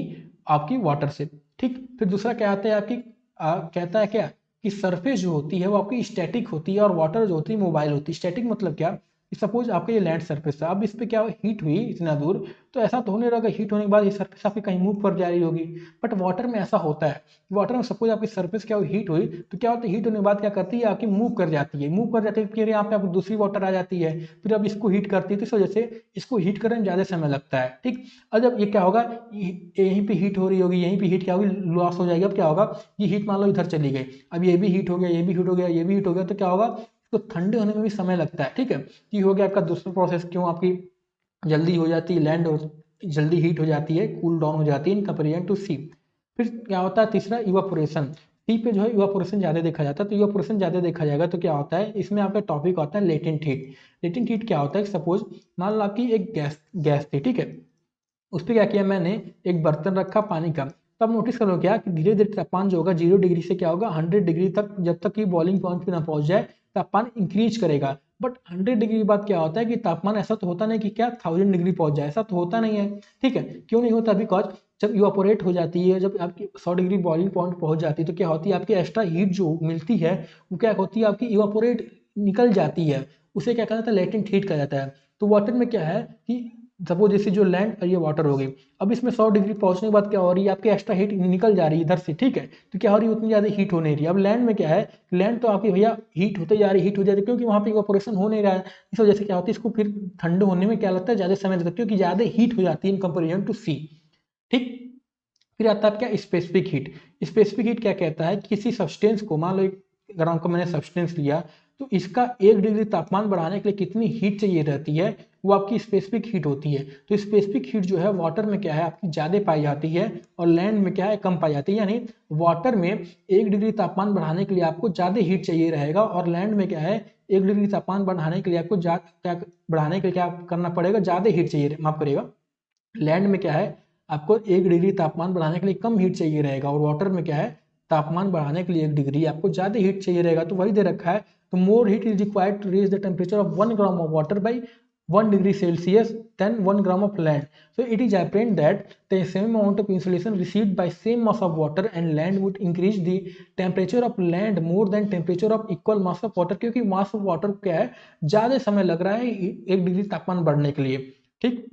आपकी वाटर से, ठीक। फिर दूसरा क्या आता है आपकी कहता है क्या कि सरफेस जो होती है वो आपकी स्टैटिक होती है और वाटर जो होती है मोबाइल होती है। स्टैटिक मतलब क्या कि सपोज आपका ये लैंड सरफेस है, अब इस पे क्या हीट हुई इतना दूर, तो ऐसा तो होने लगा हीट होने के बाद ये सरफेस आपकी कहीं मूव कर जा रही होगी, बट वाटर में ऐसा होता है, वाटर में सपोज आपकी सरफेस क्या हुई हीट हुई तो क्या होता है हीट होने के बाद क्या करती है आपकी मूव कर जाती है, मूव कर जाती है फिर यहाँ पे आपकी दूसरी वाटर आ जाती है, फिर अब इसको हीट करती है, तो इस वजह से इसको हीट करने में ज़्यादा समय लगता है, ठीक। और जब ये क्या होगा यहीं पे हीट हो रही होगी, यहीं पे हीट क्या होगी लॉस हो जाएगी, अब क्या होगा ये हीट मान लो इधर चली गई, अब ये भी हीट हो गया, ये भी हीट हो गया, ये भी हीट हो गया, तो क्या होगा इसको ठंडे होने में भी समय लगता है, ठीक है। ये हो गया आपका दूसरा प्रोसेस, क्यों आपकी जल्दी हो जाती है लैंड और जल्दी हीट हो जाती है, कूल डाउन हो जाती है इन कंपेरिजन टू सी। फिर क्या होता है तीसरा इवापोरेशन, सी पे जो है इवापोरेशन ज़्यादा देखा जाता है, तो इवापोरेशन ज़्यादा देखा जाएगा तो क्या होता है इसमें आपका टॉपिक होता है लेटेंट हीट। लेटेंट हीट क्या होता है सपोज मान लो आपकी एक गैस गैस थी, ठीक है, उस पर क्या किया मैंने एक बर्तन रखा पानी का, तब नोटिस करो क्या कि धीरे धीरे तापमान जो होगा 0 डिग्री से क्या होगा 100 डिग्री तक, जब तक कि बॉइलिंग पॉइंट पे ना पहुंच जाए तापमान इंक्रीज करेगा, बट 100 डिग्री के बाद क्या होता है कि तापमान ऐसा तो होता नहीं कि क्या 1000 डिग्री पहुंच जाए, ऐसा तो होता नहीं है, ठीक है। क्यों नहीं होता, बिकॉज जब इवापोरेट हो जाती है, जब आपकी 100 डिग्री बॉइलिंग पॉइंट पहुंच जाती है तो क्या होती है आपकी एक्स्ट्रा हीट जो मिलती है वो क्या होती है आपकी इवापोरेट निकल जाती है, उसे क्या कहा जाता है लेटेंट हीट कहा जाता है। तो वाटर में क्या है कि सपोज जैसे जो लैंड और ये वाटर हो गई, अब इसमें 100 डिग्री पहुंचने के बाद क्या हो रही है आपकी एक्स्ट्रा हीट निकल जा रही है इधर से, ठीक है, तो क्या हो रही है उतनी ज़्यादा हीट हो नहीं रही है। अब लैंड में क्या है लैंड तो आपकी भैया हीट होते जा रही है, हीट हो जाती है क्योंकि वहाँ पे इवापोरेशन हो नहीं रहा है, इस वजह से क्या होता है इसको फिर ठंडे होने में क्या लगता है ज़्यादा समय लगता है क्योंकि ज़्यादा हीट हो जाती है इन कंपेरिजन टू सी, ठीक। फिर आता है क्या स्पेसिफिक हीट। स्पेसिफिक हीट क्या कहता है कि किसी सब्सटेंस को मान लो एक ग्राम का मैंने सब्सटेंस लिया तो इसका 1 डिग्री तापमान बढ़ाने के लिए कितनी हीट चाहिए रहती है वो आपकी स्पेसिफिक हीट होती है। तो स्पेसिफिक हीट जो है वाटर में क्या है आपकी ज़्यादा पाई जाती है और लैंड में क्या है कम पाई जाती है, यानी वाटर में 1 डिग्री तापमान बढ़ाने के लिए आपको ज़्यादा हीट चाहिए रहेगा और लैंड में क्या है 1 डिग्री तापमान बढ़ाने के लिए आपको क्या बढ़ाने के लिए क्या करना पड़ेगा ज़्यादा हीट चाहिए, माफ करिएगा लैंड में क्या है आपको 1 डिग्री तापमान बढ़ाने के लिए कम हीट चाहिए रहेगा और वाटर में क्या है तापमान बढ़ाने के लिए 1 डिग्री आपको ज़्यादा हीट चाहिए रहेगा, तो वही दे रखा है। तो more heat is required to raise the temperature of 1 gram of water by 1 degree Celsius than 1 gram of land. So it is apparent that the same amount of insulation received by same mass of water and land would increase the temperature of land more than temperature of equal mass of water, क्योंकि mass of water क्या है ज़्यादा समय लग रहा है 1 degree तापमान बढ़ने के लिए, ठीक।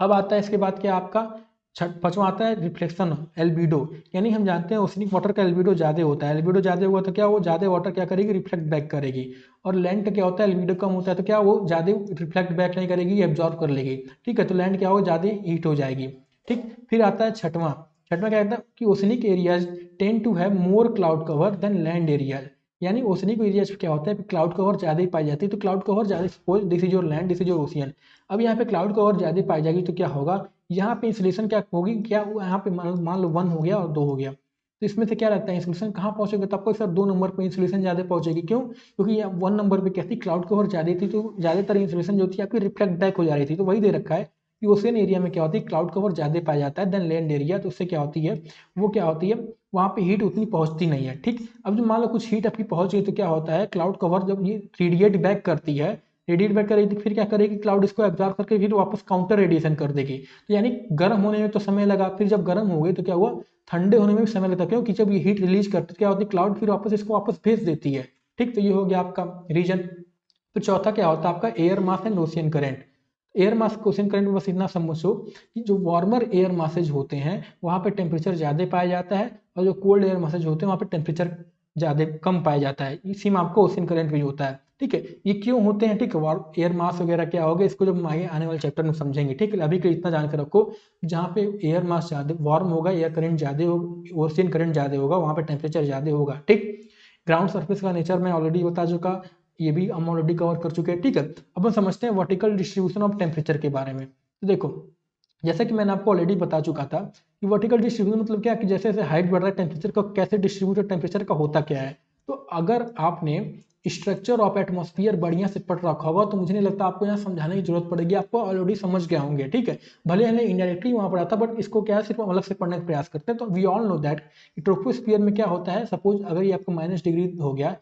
अब आता है इसके बाद क्या आपका पांचवा आता है रिफ्लेक्शन एल्बिडो, यानी हम जानते हैं ओसनिक वाटर का एल्बिडो ज़्यादा होता है, एल्बिडो ज़्यादा हुआ तो क्या वो ज़्यादा वाटर क्या करेगी रिफ्लेक्ट बैक करेगी, और लैंड का क्या होता है एल्बिडो कम होता है तो क्या वो ज़्यादा रिफ्लेक्ट बैक नहीं करेगी एब्जॉर्ब कर लेगी, ठीक है, तो लैंड क्या होगा ज़्यादा हीट हो जाएगी, ठीक। फिर आता है छठवां, छठवां क्या कहता है कि oceanic areas tend to have more cloud cover than land areas, यानी ओसनिक एरियाज क्या होता है क्लाउड कवर ज़्यादा ही पाई जाती है, तो क्लाउड कवर ज़्यादा suppose this is your land this is your ocean, अब यहाँ पे क्लाउड कवर ज़्यादा पाई जाएगी तो क्या होगा यहाँ पे इंसुलेशन क्या होगी क्या यहाँ पे मान लो 1 हो गया और 2 हो गया, तो इसमें से क्या लगता है इंसुलेशन कहाँ पहुंचेगा, तो आपको सर 2 नंबर पे इंसुलेशन ज़्यादा पहुंचेगी, क्यों क्योंकि 1 नंबर पे क्या थी क्लाउड कवर ज़्यादा थी तो ज़्यादातर इंसुलेशन जो थी आपकी रिफ्लेक्ट बैक हो जा रही थी, तो वही दे रखा है कि ओशन एरिया में क्या होती है क्लाउड कवर ज़्यादा पाया जाता है देन लैंड एरिया, तो उससे क्या होती है वो क्या होती है वहाँ पे हीट उतनी पहुँचती नहीं है, ठीक। अब जो मान लो कुछ हीट आपकी पहुँच गई तो क्या होता है क्लाउड कवर जब ये रेडिएट बैक करती है, रेडिएट बैक करेगी फिर क्या करेगी क्लाउड इसको एब्जॉर्ब करके फिर वापस काउंटर रेडिएशन कर देगी, तो यानी गर्म होने में तो समय लगा, फिर जब गर्म हो गए तो क्या हुआ ठंडे होने में भी समय लगता है, क्योंकि जब ये हीट रिलीज करती है क्या होती है क्लाउड फिर वापस इसको वापस भेज देती है, ठीक। तो ये हो गया आपका रीजन। फिर चौथा क्या होता है आपका air mass and ocean current. Air mass ocean current में बस इतना समझो कि जो वार्मर एयर मासेज होते हैं वहाँ पे टेम्परेचर ज़्यादा पाया जाता है और जो कोल्ड एयर मासेज होते हैं वहाँ पे टेम्परेचर ज़्यादा कम पाया जाता है, इसी में आपको ओशन करंट भी होता है। ठीक है, ये क्यों होते हैं, ठीक है, एयर मास वगैरह क्या होगा इसको जब आगे आने वाले चैप्टर में समझेंगे। ठीक है, अभी के इतना जान के रखो, जहाँ पे एयर मास ज़्यादा वार्म होगा, एयर करंट ज़्यादा होगा, ओशन करंट ज़्यादा होगा, वहाँ पे टेम्परेचर ज़्यादा होगा। ठीक, ग्राउंड सरफेस का नेचर मैं ऑलरेडी बता चुका, ये भी हम ऑलरेडी कवर कर चुके हैं। ठीक है, अब हम समझते हैं वर्टिकल डिस्ट्रीब्यूशन ऑफ टेम्परेचर के बारे में। तो देखो, जैसा कि मैंने आपको ऑलरेडी बता चुका था कि वर्टिकल डिस्ट्रीब्यूशन मतलब क्या, कि जैसे जैसे हाइट बढ़ रहा है टेम्परेचर का कैसे डिस्ट्रीब्यूटेड टेम्परेचर का होता क्या है। तो अगर आपने स्ट्रक्चर ऑफ एटमॉस्फेयर बढ़िया से पढ़ रखा होगा तो मुझे नहीं लगता आपको यहाँ समझाने की जरूरत पड़ेगी, आपको ऑलरेडी समझ गए होंगे। ठीक है, भले हमने इनडायरेक्टली वहाँ पढ़ा था, बट इसको क्या है सिर्फ अलग से पढ़ने का प्रयास करते हैं। तो we all know that troposphere में क्या होता है, सपोज अगर ये आपको -डिग्री हो गया,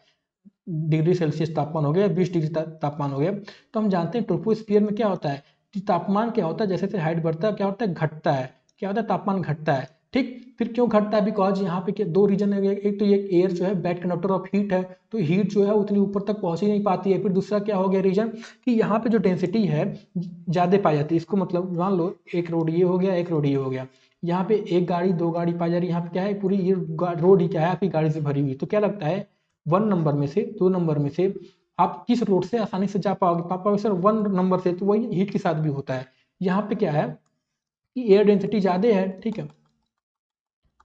डिग्री सेल्सियस तापमान हो गया, 20 डिग्री तापमान हो गया, तो हम जानते हैं ट्रोपोस्फियर में क्या होता है कि तापमान क्या होता है, जैसे जैसे हाइट बढ़ता है क्या होता है, घटता है। क्या होता है, तापमान घटता है। ठीक, फिर क्यों घटता है, बिकॉज यहाँ पे क्या दो रीजन है, एक तो ये एयर जो है बैड कंडक्टर ऑफ हीट है, तो हीट जो है उतनी ऊपर तक पहुंच ही नहीं पाती है। फिर दूसरा क्या हो गया रीजन, कि यहाँ पे जो डेंसिटी है ज़्यादा पाई जाती है। इसको मतलब मान लो एक रोड ये हो गया, एक रोड ये हो गया, यहाँ पे एक गाड़ी दो गाड़ी पाई जा रही है, यहाँ पे क्या है पूरी ये रोड ही क्या है आपकी गाड़ी से भरी हुई। तो क्या लगता है 1 नंबर में से 2 नंबर में से आप किस रोड से आसानी से जा पाओगे सर 1 नंबर से। तो वही हीट के साथ भी होता है। यहाँ पे क्या है कि एयर डेंसिटी ज़्यादा है। ठीक है,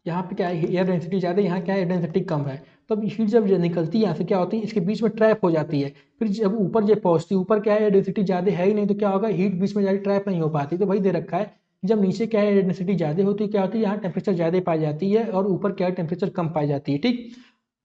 यहाँ पे क्या है एयर डेंसिटी ज़्यादा है, यहाँ क्या है एयर डेंसिटी कम है। तो अब हीट जब निकलती है यहाँ से क्या होती है, इसके बीच में ट्रैप हो जाती है। फिर जब ऊपर जब पहुँचती है, ऊपर क्या है एयर डेंसिटी ज़्यादा है ही नहीं, तो क्या होगा हीट बीच में जाकर ट्रैप नहीं हो पाती। तो वही दे रखा है, जब नीचे क्या है एयर डेंसिटी ज़्यादा होती है, क्या होती है यहाँ टेम्परेचर ज़्यादा पाई जाती है, और ऊपर क्या है टेम्परेचर कम पाई जाती है। ठीक,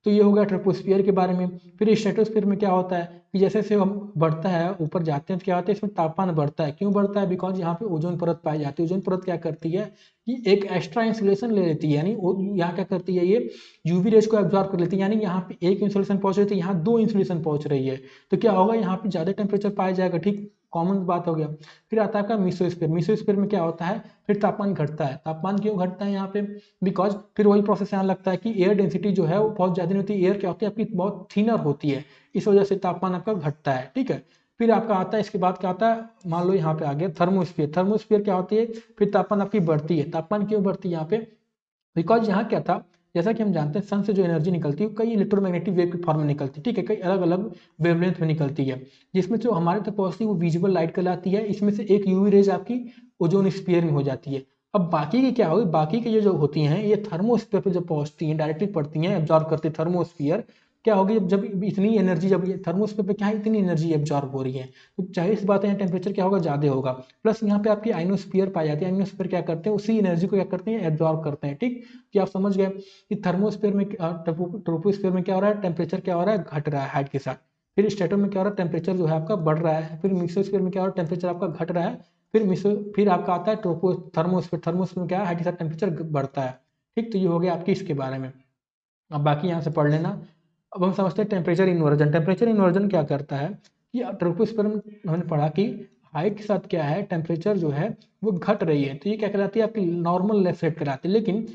तो ये हो गया ट्रोपोस्फियर के बारे में। फिर स्ट्रेटोस्फियर में क्या होता है कि जैसे जैसे हम बढ़ता है ऊपर जाते हैं तो क्या होता है इसमें तापमान बढ़ता है। क्यों बढ़ता है, बिकॉज यहाँ पे ओजोन परत पाई जाती है। ओजोन परत क्या करती है कि एक एक्स्ट्रा इंसुलेशन ले लेती है, यानी यहाँ क्या करती है ये यूवी रेज को एब्जॉर्ब कर लेती है। यानी यहाँ पे एक इंसुलेशन पहुंच रही थी, यहाँ दो इंसुलेशन पहुंच रही है, तो क्या होगा यहाँ पे ज़्यादा टेम्परेचर पाया जाएगा। ठीक, कॉमन बात हो गया। फिर आता है आपका मीसोस्फीयर। मीसोस्फीयर में क्या होता है, फिर तापमान घटता है। तापमान क्यों घटता है यहाँ पे, बिकॉज फिर वही प्रोसेस यहाँ लगता है कि एयर डेंसिटी जो है वो बहुत ज़्यादा नहीं होती, एयर क्या होती है आपकी बहुत थिनर होती है, इस वजह से तापमान आपका घटता है। ठीक है, फिर आपका आता है इसके बाद क्या आता है, मान लो यहाँ पे आ गया थर्मोस्फीयर। थर्मोस्फीयर क्या होती है, फिर तापमान आपकी बढ़ती है। तापमान क्यों बढ़ती है यहाँ पे, बिकॉज यहाँ क्या था, जैसा कि हम जानते हैं सन से जो एनर्जी निकलती है कई इलेक्ट्रोमैग्नेटिक वेव के फॉर्म में निकलती है। ठीक है, कई अलग अलग वेवलेंथ में निकलती है, जिसमें जो हमारे तक पहुंचती है वो विजिबल लाइट कहलाती है। इसमें से एक यूवी रेज आपकी ओजोन स्फीयर में हो जाती है। अब बाकी की क्या होगी, बाकी की ये जो होती हैं ये थर्मोस्फीयर पर जब पहुंचती हैं डायरेक्टली पड़ती हैं, एब्जॉर्ब करती है थर्मोस्फीयर। क्या होगी जब इतनी एनर्जी, जब ये थर्मोस्फीयर पे क्या है इतनी एनर्जी एब्जॉर्ब हो रही है, तो जाहिर सी बात है टेम्परेचर क्या होगा ज़्यादा होगा। प्लस यहाँ पे आपकी आइनोस्फीयर पाई जाती है। आइनोस्फीयर क्या करते हैं, उसी एनर्जी को क्या करते हैं एब्जॉर्ब करते हैं। ठीक, कि आप समझ गए कि थर्मोस्फीयर में ट्रोपोस्फीयर में क्या हो रहा है, टेम्परेचर क्या हो रहा है घट रहा है हाइट के साथ। फिर स्ट्रेटो में क्या हो रहा है, टेम्परेचर जो है आपका बढ़ रहा है। फिर मिक्सोस्फीयर में क्या हो रहा है, टेम्परेचर आपका घट रहा है। फिर आपका आता है थर्मोस्फीयर। थर्मोस्फीयर में क्या है हाइट के साथ टेम्परेचर बढ़ता है। ठीक, तो ये हो गया आपकी इसके बारे में। अब बाकी यहाँ से पढ़ लेना। अब हम समझते हैं टेम्परेचर इन्वर्जन। टेम्परेचर इन्वर्जन क्या करता है कि ट्रोपोस्फीयर में हमने पढ़ा कि हाइट के साथ क्या है टेम्परेचर जो है वो घट रही है, तो ये क्या कहलाती है आपकी नॉर्मल लेफ्ट साइड कहलाती है। लेकिन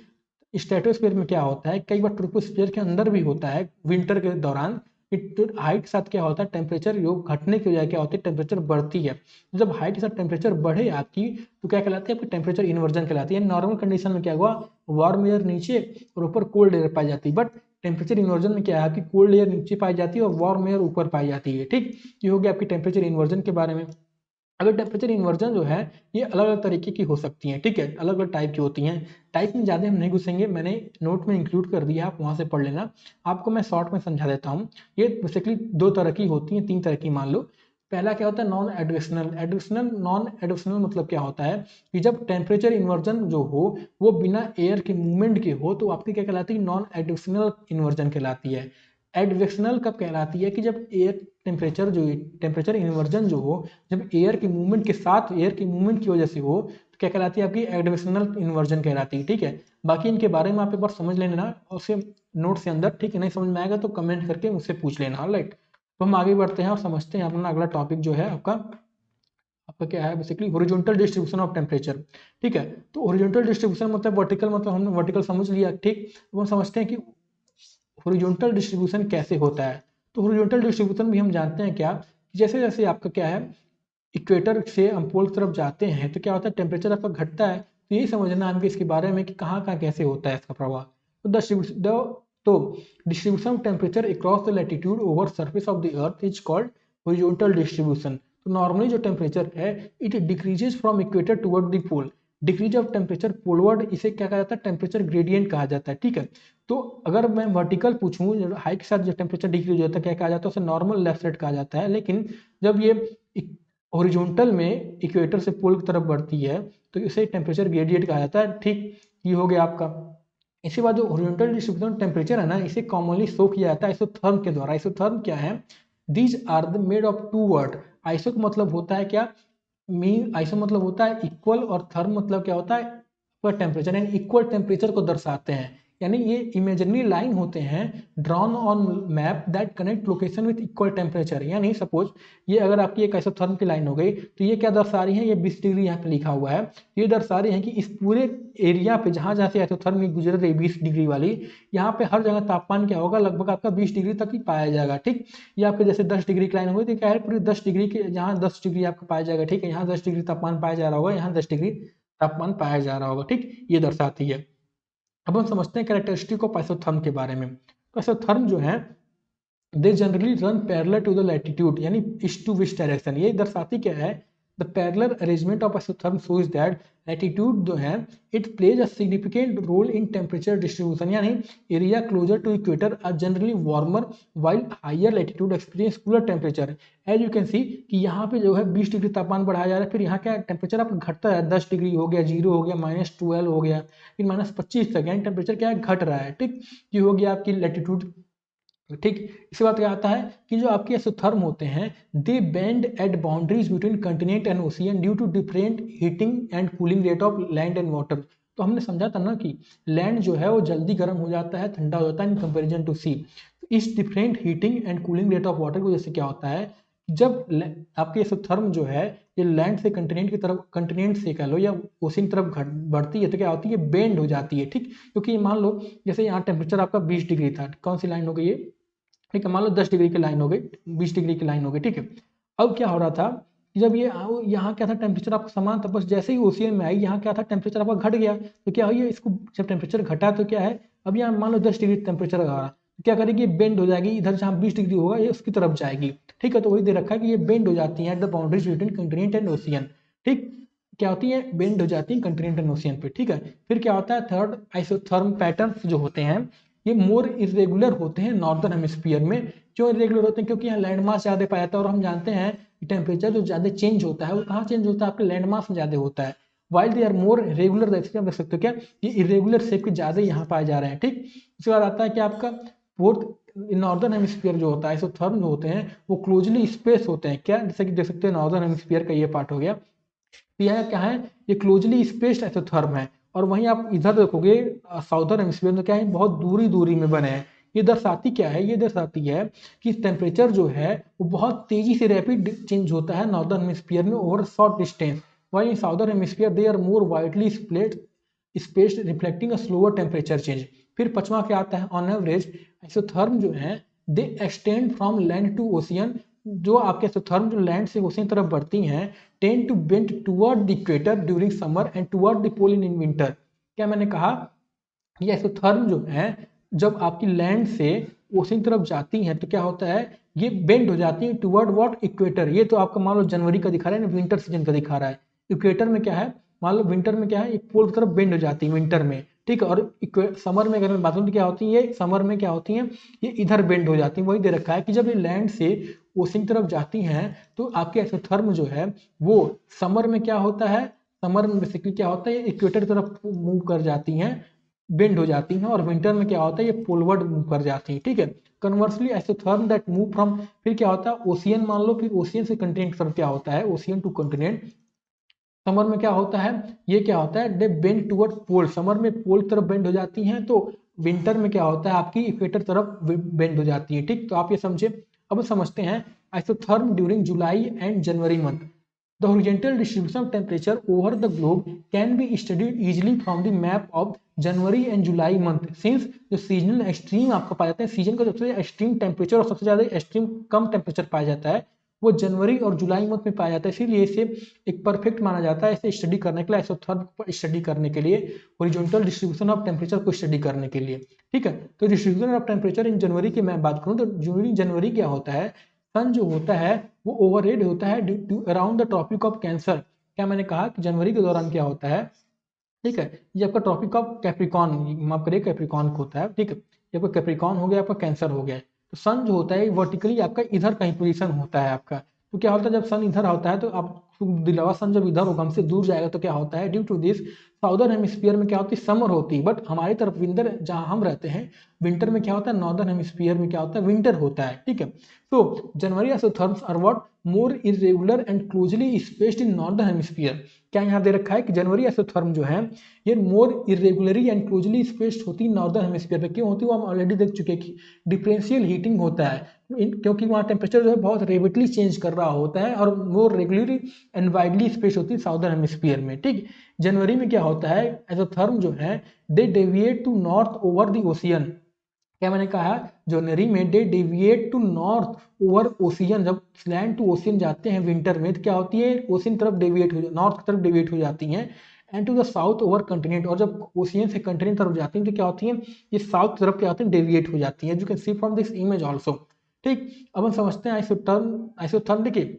स्ट्रेटोस्फीयर में क्या होता है, कई बार ट्रोपोस्फीयर के अंदर भी होता है विंटर के दौरान, हाइट के साथ क्या होता है टेम्परेचर योग घटने की वजह क्या होती है टेम्परेचर बढ़ती है। जब हाइट के साथ टेम्परेचर बढ़े आपकी तो क्या कहलाती है आपकी टेम्परेचर इन्वर्जन कहलाती है। नॉर्मल कंडीशन में क्या हुआ, वार्म एयर नीचे और ऊपर कोल्ड एयर पाई जाती है, बट टेम्परेचर इन्वर्जन में क्या है आपकी कोल्ड एयर नीचे पाई जाती है और वार्म एयर ऊपर पाई जाती है। ठीक, ये हो गया आपकी टेम्परेचर इन्वर्जन के बारे में। अगर टेम्परेचर इन्वर्जन जो है ये अलग अलग तरीके की हो सकती हैं। ठीक है, अलग अलग टाइप की होती हैं। टाइप में ज़्यादा हम नहीं घुसेंगे, मैंने नोट में इंक्लूड कर दिया, आप वहाँ से पढ़ लेना। आपको मैं शॉर्ट में समझा देता हूँ। ये बेसिकली दो तरह की होती हैं, तीन तरह की मान लो। पहला क्या होता है नॉन एडवेशनल। एडवेशनल नॉन एडवेशनल मतलब क्या होता है कि जब टेम्परेचर इन्वर्जन जो हो वो बिना एयर के मूवमेंट के हो तो आपकी क्या कहलाती है नॉन एडवेशनल इन्वर्जन कहलाती है। एडवेशनल कब कहलाती है कि जब एयर टेम्परेचर जो टेम्परेचर इन्वर्जन जो हो जब एयर के मूवमेंट के साथ एयर के मूवमेंट की वजह से हो तो क्या कहलाती है आपकी एडवेशनल इन्वर्जन कहलाती है। ठीक है, बाकी इनके बारे में आप एक बार समझ लेना और उसे नोट से अंदर। ठीक है, नहीं समझ में आएगा तो कमेंट करके मुझसे पूछ लेना। राइट, तो हम आगे बढ़ते हैं और समझते हैं अपना अगला टॉपिक जो है आपका आपका क्या है basically horizontal distribution of temperature. ठीक है, तो हॉरिजॉन्टल डिस्ट्रीब्यूशन मतलब वर्टिकल, मतलब हमने वर्टिकल समझ लिया। ठीक, तो हम समझते हैं कि हॉरिजॉन्टल डिस्ट्रीब्यूशन कैसे होता है। तो हॉरिजॉन्टल डिस्ट्रीब्यूशन भी हम जानते हैं क्या, जैसे जैसे आपका क्या है इक्वेटर से हम पोल की तरफ जाते हैं तो क्या होता है टेम्परेचर आपका घटता है। तो यही समझना है हमको इसके बारे में कि कहाँ कहाँ कैसे होता है इसका प्रभाव। तो द तो distribution of temperature across the latitude over surface of the earth is called horizontal distribution. तो नॉर्मली जो टेम्परेचर है it decreases from equator toward the pole. Decrease of temperature poleward इसे क्या कहा जाता है, टेम्परेचर ग्रेडियंट कहा जाता है, ठीक है। तो अगर मैं वर्टिकल पूछूं, हाइट के साथ जो टेम्परेचर डिक्रीज होता है क्या कहा जाता है, उसे नॉर्मल लेफ्ट साइड कहा जाता है। लेकिन जब ये हॉरिजॉन्टल में इक्वेटर से पोल की तरफ बढ़ती है तो इसे टेम्परेचर ग्रेडियंट कहा जाता है, ठीक। ये हो गया आपका। इसके बाद जो हॉरिजॉन्टल डिस्ट्रीब्यूशन टेम्परेचर है ना, इसे कॉमनली शो किया जाता है आइसोथर्म के द्वारा। आइसोथर्म क्या है, these are the made of two word. Iso का मतलब होता है क्या, मीन आइसो मतलब होता है इक्वल, और थर्म मतलब क्या होता है, टेम्परेचर, यानी इक्वल टेम्परेचर को दर्शाते हैं। यानी ये इमेजिनरी लाइन होते हैं drawn on map that connect location with equal temperature. यानी सपोज ये अगर आपकी एक आइसोथर्म की लाइन हो गई तो ये क्या दर्शा रही है, ये 20 डिग्री यहाँ पे लिखा हुआ है, ये दर्शा रही है कि इस पूरे एरिया पे जहाँ जहाँ से आइसोथर्म की गुजर रही 20 डिग्री वाली, यहाँ पे हर जगह तापमान क्या होगा, लगभग आपका 20 डिग्री तक ही पाया जाएगा, ठीक। ये आपके जैसे 10 डिग्री की लाइन होगी तो क्या है, पूरी 10 डिग्री के, जहाँ 10 डिग्री आपका पाया जाएगा, ठीक है, यहाँ 10 डिग्री तापमान पाया जा रहा होगा, यहाँ 10 डिग्री तापमान पाया जा रहा होगा, ठीक, ये दर्शाती है। अब हम समझते हैं कैरेक्टरिस्टिक ऑफ आइसोथर्म के बारे में। तो आइसोथर्म जो है they generally run parallel to the latitude, यानी ईस्ट टू वेस्ट डायरेक्शन। ये दर्शाती क्या है, the parallel arrangement of isotherm shows that latitude जो है it plays a significant role in temperature distribution. यानी area closer to equator are generally warmer while higher latitude experience cooler temperature. As you can see कि यहाँ पे जो है 20 degree तापमान बढ़ाया जा रहा है, फिर यहाँ क्या टेम्परेचर आपका घटता है, 10 डिग्री हो गया, 0 हो गया, -12 हो गया, फिर -25 तक, यानी टेम्परेचर क्या है, घट रहा है, ठीक। ये हो गया आपकी लैटिट्यूड, ठीक। इसके बाद क्या आता है कि जो आपके एसोथर्म होते हैं they bend at boundaries between continent and ocean due to different heating and cooling rate of land and water. तो हमने समझा था ना कि लैंड जो है वो जल्दी गर्म हो जाता है, ठंडा हो जाता है इन कंपेरिजन टू सी। इस different heating and cooling rate of water की वजह से क्या होता है, जब आपके एसोथर्म जो है ये लैंड से कंटिनेंट की तरफ, कंटिनेंट से कह लो या ओशियन की तरफ बढ़ती है तो क्या होती है, बेंड हो जाती है, ठीक। क्योंकि मान लो जैसे यहाँ टेम्परेचर आपका 20 डिग्री था, कौन सी लाइन हो गई ये, ठीक है, मान लो 10 डिग्री की लाइन हो गई, 20 डिग्री की लाइन हो गई, ठीक है। अब क्या हो रहा था कि जब ये यहाँ क्या था, टेम्परेचर आपका समान था, बस जैसे ही ओशियन में आई यहाँ क्या था, टेम्परेचर आपका घट गया, तो क्या हुई, इसको जब टेम्परेचर घटा तो क्या है, अब यहाँ मान लो 10 डिग्री टेम्परेचर आ रहा, तो क्या करेगी, बेंड हो जाएगी, इधर जहाँ 20 डिग्री होगा ये उसकी तरफ जाएगी, ठीक है। तो वही दे रखा है कि ये बेंड हो जाती है at the boundaries between continent and ocean, ठीक। क्या होती है, बेंड हो जाती है कंटिनेंट एंड ओशियन पे, ठीक है। फिर क्या होता है, थर्ड आइसोथर्म पैटर्न जो होते हैं ये मोर इरेगुलर होते हैं नॉर्दर्न हेमिस्फीयर में। क्यों इरेगुलर होते हैं, क्योंकि यहाँ लैंड मास ज़्यादा पाया जाता है, और हम जानते हैं कि टेम्परेचर जो ज़्यादा चेंज होता है वो कहाँ चेंज होता है, आपके लैंड मास में ज़्यादा होता है। While they are more regular, आप देख सकते हो क्या, ये इरेगुलर शेप के ज़्यादा यहाँ पाए जा रहे हैं, ठीक। उसके बाद आता है कि आपका फोर्थ नॉर्दर्न हेमिस्फीयर जो होता है, आइसोथर्म जो होते हैं वो क्लोजली स्पेस होते हैं, क्या, जैसे कि देख सकते हैं नॉर्दर्न हेमिस्फीयर का ये पार्ट हो गया, तो यह क्या है, ये क्लोजली स्पेस्ड एसोथर्म है। और वहीं आप इधर देखोगे साउदर्न हेमिस्फीयर में क्या है, बहुत दूरी दूरी में बने हैं। ये दर्शाती क्या है, ये दर्शाती है कि टेम्परेचर जो है वो बहुत तेजी से रैपिड चेंज होता है नॉर्दर्न हेमिस्फीयर में ओवर शॉर्ट डिस्टेंस, वहीं southern hemisphere they are more widely split spaced reflecting a slower temperature change. फिर पांचवा क्या आता है, ऑन एवरेज आइसोथर्म जो है they extend from land to ocean. जो आपके आइसोथर्म जो लैंड से ओशियन तरफ बढ़ती हैं tend to bend toward the equator during summer and toward the pole in winter. क्या मैंने कहा, ये आइसोथर्म जो है जब आपकी लैंड से ओशियन तरफ जाती हैं तो क्या होता है, ये बेंड हो जाती है टुवर्ड व्हाट, इक्वेटर। ये तो आपका मान लो जनवरी का दिखा रहा है ना, विंटर सीजन का दिखा रहा है। इक्वेटर में क्या है, मान लो विंटर में क्या है, एक पोल की तरफ बेंड हो जाती है विंटर में, ठीक है। और समर में अगर मैं बात करूँ तो क्या होती है, ये समर में क्या होती हैं, ये इधर बेंड हो जाती है। वही दे रखा है कि जब ये लैंड से ओशियन की तरफ जाती हैं तो आपके आइसोथर्म जो है वो समर में क्या होता है, समर में बेसिकली क्या होता है, इक्वेटर की तरफ मूव कर जाती हैं, बेंड हो जाती हैं, और विंटर में क्या होता है, ये पोलवर्ड मूव कर जाती हैं, ठीक है। Conversely isotherm that move from, फिर क्या होता है, ओशियन मान लो, फिर ओशियन से कंटिनेंट तरफ क्या होता है, ओशियन टू कंटिनेंट, समर में क्या होता है, ये क्या होता है, दे बेंड टुवर्ड पोल, समर में पोल तरफ बेंड हो जाती हैं, तो विंटर में क्या होता है, आपकी इक्वेटर तरफ बेंड हो जाती है, ठीक। तो आप ये समझे। अब समझते हैं isotherm during July and January month. The horizontal distribution of temperature over the globe can be studied easily from the map of January and July month, since जो सीजनल एक्सट्रीम आपको पाया जाता है, सीजन का सबसे एक्सट्रीम टेम्परेचर और सबसे ज्यादा एक्सट्रीम कम टेम्परेचर पाया जाता है वो जनवरी और जुलाई मंथ में पाया जाता है, इसीलिए इसे एक परफेक्ट माना जाता है इसे स्टडी करने के लिए, आइसोथर्म को स्टडी करने के लिए, हॉरिजॉन्टल डिस्ट्रीब्यूशन ऑफ टेम्परेचर को स्टडी करने के लिए। ठीक है, तो डिस्ट्रीब्यूशन ऑफ टेम्परेचर इन जनवरी की मैं बात करूँ तो जनवरी क्या होता है, सन जो होता है वो ओवरहेड होता है around the tropic of cancer. क्या मैंने कहा कि जनवरी के दौरान क्या होता है, ठीक है, ये आपका ट्रॉपिक ऑफ कैप्रिकॉन, माफ करिए कैप्रिकॉन को होता है, ठीक है, ये आपका कैप्रिकॉन हो गया, आपका कैंसर हो गया। तो सन जो होता है वर्टिकली आपका इधर कहीं पोजीशन होता है आपका, तो क्या होता है जब सन इधर होता है तो आप दिलावा सन जब इधर होगा हमसे दूर जाएगा तो क्या होता है, due to this southern hemisphere में क्या होती है समर होती है, बट हमारी तरफ विंटर जहाँ हम रहते हैं विंटर में क्या होता है, नॉर्दर्न हेमिस्फीयर में क्या होता है विंटर होता है। ठीक है, तो January isotherms are what more irregular and closely spaced in northern hemisphere. क्या यहाँ दे रखा है कि जनवरी आइसोथर्म जो है ये मोर इरेगुलरली एंड क्लोजली स्पेस्ड होती है नॉर्दर्न हेमिस्फीयर में। क्यों होती है वो हम ऑलरेडी देख चुके हैं कि डिफरेंशियल हीटिंग होता है, क्योंकि वहाँ टेम्परेचर जो है बहुत रेपिडली चेंज कर रहा होता है और वो रेगुलरली एंड वाइडली स्पेस होती है साउदर्न हेमिस्फीयर में। ठीक, जनवरी में क्या होता है एजोथर्म जो है they deviate to north over the ocean. क्या मैंने कहा जनवरी में they deviate to north over ocean, जब लैंड टू ओशियन जाते हैं विंटर में तो क्या होती है ओशियन तरफ डेविएट हो नॉर्थ की तरफ डेविएट हो जाती हैं, and to the south over continent, और जब ओशियन से कंटिनेंट तरफ जाती हैं तो क्या होती हैं ये साउथ तरफ क्या होती है डेविएट हो जाती है, you can C from this image also. ठीक, अब हम समझते हैं आइसोथर्म देखिए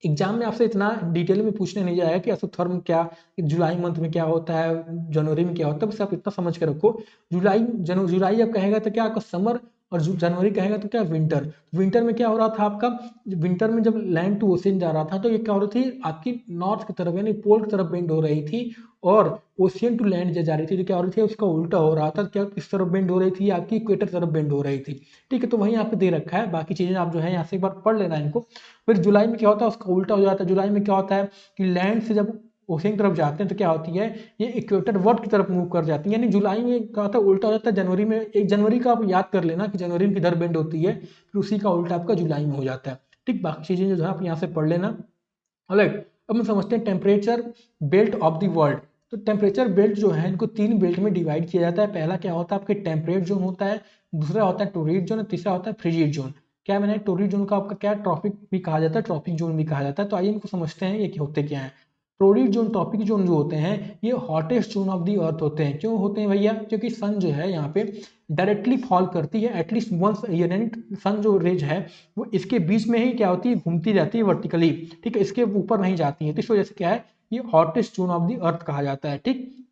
एग्जाम में आपसे इतना डिटेल में पूछने नहीं जाएगा कि आइसोथर्म क्या, जुलाई मंथ में क्या होता है, जनवरी में क्या होता है, बस आप इतना समझ के रखो। जुलाई जब कहेगा तो क्या आपका समर, और जनवरी कहेगा तो क्या विंटर। विंटर में क्या हो रहा था आपका, विंटर में जब लैंड टू ओशियन जा रहा था तो ये क्या हो रही थी आपकी नॉर्थ की तरफ यानी पोल की तरफ बेंड हो रही थी, और ओशियन टू लैंड जा रही थी तो क्या हो रही थी उसका उल्टा हो रहा था, क्या किस तरफ बेंड हो रही थी आपकी इक्वेटर तरफ बेंड हो रही थी। ठीक है, तो वहीं यहाँ पे दे रखा है, बाकी चीजें आप जो है यहाँ से एक बार पढ़ लेना इनको। फिर जुलाई में क्या होता है उसका उल्टा हो जाता है, जुलाई में क्या होता है कि लैंड से जब ओशियन की तरफ जाते हैं तो क्या होती है ये इक्वेटर वर्ड की तरफ मूव कर जाती है, यानी जुलाई में क्या होता है उल्टा हो जाता है जनवरी में। एक जनवरी का आप याद कर लेना कि जनवरी में किधर बेंड होती है, फिर उसी का उल्टा आपका जुलाई में हो जाता है। ठीक, बाकी चीजें जो है आप यहाँ से पढ़ लेना। ऑलराइट, अब हम समझते हैं temperature belt of the world. तो टेम्परेचर बेल्ट जो है इनको तीन बेल्ट में डिवाइड किया जाता है। पहला क्या होता है आपके टेम्परेट जोन होता है, दूसरा होता है टोरिड जोन, तीसरा होता है फ्रिजिड जोन। क्या मैंने टोरिड जोन का आपका क्या ट्रॉपिक भी कहा जाता है, ट्रॉपिक जोन भी कहा जाता है। तो आइए इनको समझते हैं ये होते क्या है। टोरिड जोन ट्रॉपिक जोन जो होते हैं ये हॉटेस्ट जोन ऑफ दी अर्थ होते हैं। क्यों होते हैं भैया, क्योंकि सन जो है यहाँ पे डायरेक्टली फॉल करती है एटलीस्ट वंस ईयर, यानी सन जो रेज है वो इसके बीच में ही क्या होती है घूमती रहती है वर्टिकली। ठीक है, इसके ऊपर नहीं जाती है, तो इस वजह से क्या है ये हॉटेस्ट जोन ऑफ द अर्थ कहा जाता है। ठीक,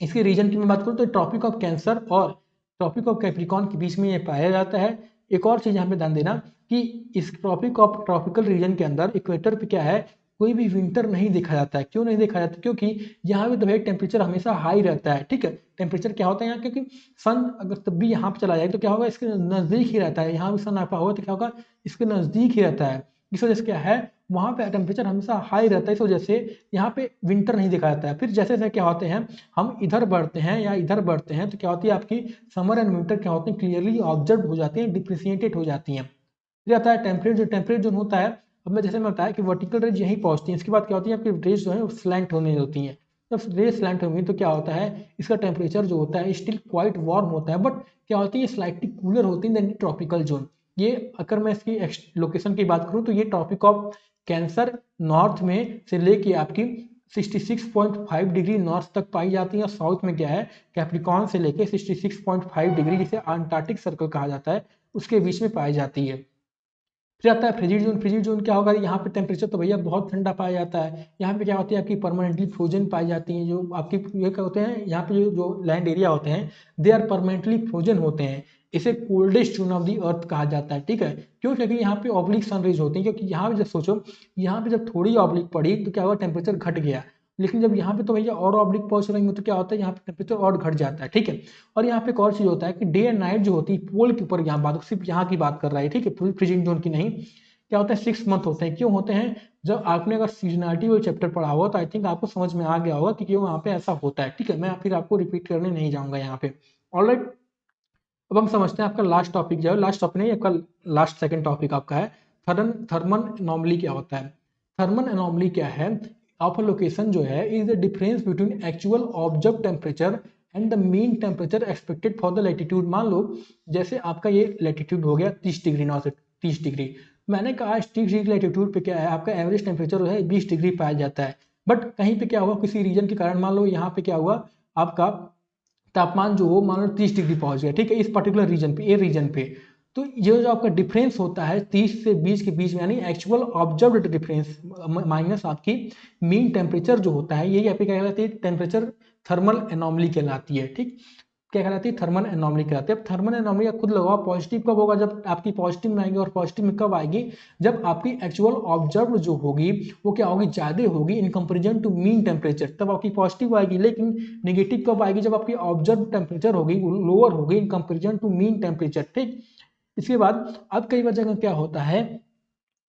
इसके रीजन की मैं बात करूँ तो ट्रॉपिक ऑफ कैंसर और ट्रॉपिक ऑफ कैप्रिकॉन के बीच में ये पाया जाता है। एक और चीज यहाँ पे ध्यान देना कि इस ट्रॉपिकल रीजन के अंदर इक्वेटर पे क्या है कोई भी विंटर नहीं देखा जाता है। क्यों नहीं देखा जाता, क्योंकि यहाँ पे तो भाई टेम्परेचर हमेशा हाई रहता है। ठीक है, टेम्परेचर क्या होता है यहाँ, क्योंकि सन अगर तब भी यहाँ पे चला जाए तो क्या होगा इसके नजदीक ही रहता है, यहाँ भी सन आपका होगा तो क्या होगा इसके नजदीक ही रहता है। इस वजह से क्या है वहाँ पे टेम्परेचर हमेशा हाई रहता है, इस वजह से यहाँ पे विंटर नहीं देखा जाता है। फिर जैसे जैसे क्या होते हैं हम इधर बढ़ते हैं या इधर बढ़ते हैं तो क्या होती है आपकी समर एंड विंटर क्या होते हैं क्लियरली ऑब्जर्व हो जाती हैं, डिफ्रेंशिएटेड हो जाती हैं। फिर आता है टेम्परेट जोन होता है। अब मैं जैसे मैं बताया कि वर्टिकल रेज यहीं पहुंचती है, इसके बाद क्या होती है आपकी रेज जो है स्लैंट होने होती है। जब रेज स्लैंट होंगी तो क्या होता है इसका टेम्परेचर जो होता है स्टिल क्वाइट वार्म होता है, बट क्या होती है स्लाइटली कूलर होती है देन ट्रॉपिकल जोन। ये अगर मैं इसकी लोकेशन की बात करूँ तो ये ट्रॉपिक ऑफ कैंसर नॉर्थ में से लेके आपकी 66.5 डिग्री नॉर्थ तक पाई जाती है, और साउथ में क्या है कैप्रिकॉन से लेके 66.5 डिग्री जिसे अंटार्कटिक सर्कल कहा जाता है उसके बीच में पाई जाती है। फिर आता है फ्रिजिड जोन। फ्रिजिड जोन क्या होगा, यहाँ पे टेम्परेचर तो भैया बहुत ठंडा पाया जाता है। यहाँ पे क्या होती है आपकी परमानेंटली फ्रोजन पाई जाती हैं, जो आपकी ये क्या होते हैं यहाँ पे जो लैंड एरिया होते हैं दे आर परमानेंटली फ्रोजन होते हैं। इसे कोल्डेस्ट जोन ऑफ दी अर्थ कहा जाता है। ठीक है, क्यों, क्योंकि यहाँ पे ऑब्लिक सनरेज होती है, क्योंकि यहाँ पे जब सोचो यहाँ पे जब थोड़ी ऑब्लिक पड़ी तो क्या हुआ टेम्परेचर घट गया, लेकिन जब यहाँ पे तो भैया और ऑब्लिक पहुंच रही है तो क्या होता है यहाँ पे टेम्परेचर और घट जाता है। ठीक है, और यहाँ पे एक और चीज होता है कि डे एंड नाइट जो होती है पोल के ऊपर यहाँ बात सिर्फ यहाँ की बात कर रहा है। ठीक है, फ्रीजिंग जोन की नहीं। क्या होता है 6 मंथ होते हैं। क्यों होते हैं, जब आपने अगर सीजनलिटी वाला चैप्टर पढ़ा हुआ तो आई थिंक आपको समझ में आ गया होगा कि क्यों यहाँ पे ऐसा होता है। ठीक है, मैं फिर आपको रिपीट करने नहीं जाऊंगा यहाँ पे। ऑलराइट, अब हम समझते हैं आपका लास्ट टॉपिक जो है, लास्ट टॉपिक नहीं आपका लास्ट सेकंड टॉपिक आपका है थर्मल एनॉमली क्या होता है। थर्मल एनॉमली क्या है, ऑफ लोकेशन जो है is the difference between actual observe temperature and the mean temperature expected for the latitude. मान लो जैसे आपका ये लैटिट्यूड हो गया 30 डिग्री नॉर्थ से 30 डिग्री, मैंने कहा 30 डिग्री लैटिट्यूड पे क्या है आपका एवरेज टेम्परेचर जो है 20 डिग्री पाया जाता है, बट कहीं पे क्या हुआ किसी रीजन के कारण, मान लो यहाँ पे क्या हुआ आपका तापमान जो हो मान लो 30 डिग्री पहुंच गया, ठीक है, इस पर्टिकुलर रीजन पे, ए रीजन पे। तो ये जो आपका डिफरेंस होता है 30 से 20 के बीच में, यानी एक्चुअल ऑब्जर्व्ड डिफरेंस माइनस आपकी मीन टेम्परेचर जो होता है, यही आपकी क्या कहलाती है, टेम्परेचर थर्मल एनॉमली कहलाती है। ठीक, क्या कहलाती है, थर्मल एनॉमली कहलाती है। अब थर्मल एनॉमली आप खुद लगाओ, पॉजिटिव कब होगा, जब आपकी पॉजिटिव में आएगी, और पॉजिटिव में कब आएगी, जब आपकी एक्चुअल ऑब्जर्व जो होगी वो क्या होगी, ज्यादा होगी in comparison to mean temperature, तब आपकी पॉजिटिव आएगी। लेकिन नेगेटिव कब आएगी, जब आपकी ऑब्जर्व टेम्परेचर होगी वो लोअर होगी in comparison to mean temperature. ठीक, इसके बाद अब कई बार जगह क्या होता है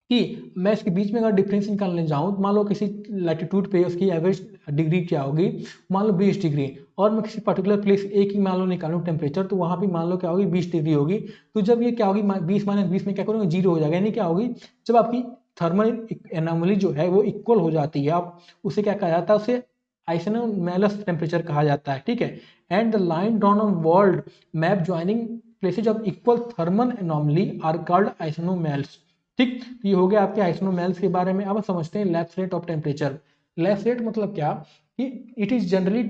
कि मैं इसके बीच में अगर डिफरेंस निकालने जाऊं, तो मान लो किसी लैटिट्यूड पे उसकी एवरेज डिग्री क्या होगी, मान लो 20 डिग्री, और मैं किसी पर्टिकुलर प्लेस ए की मान लो निकालूं टेम्परेचर, तो वहां भी मान लो क्या होगी 20 डिग्री होगी। तो जब ये क्या होगी 20 माइनस 20 में क्या करोगे, जीरो हो जाएगा, यानी क्या होगी, जब आपकी थर्मल एनोमली जो है वो इक्वल हो जाती है, आप उसे क्या कहा जाता है, उसे आइसोनोमेलस टेम्परेचर कहा जाता है। ठीक है, and the line drawn on world map joining places of equal thermal anomaly are called isanomals. ठीक, तो ये हो गया आपके आइसोनोमेल्स के बारे में। अब समझते हैं lapse rate of temperature. Lapse rate मतलब क्या, कि it is generally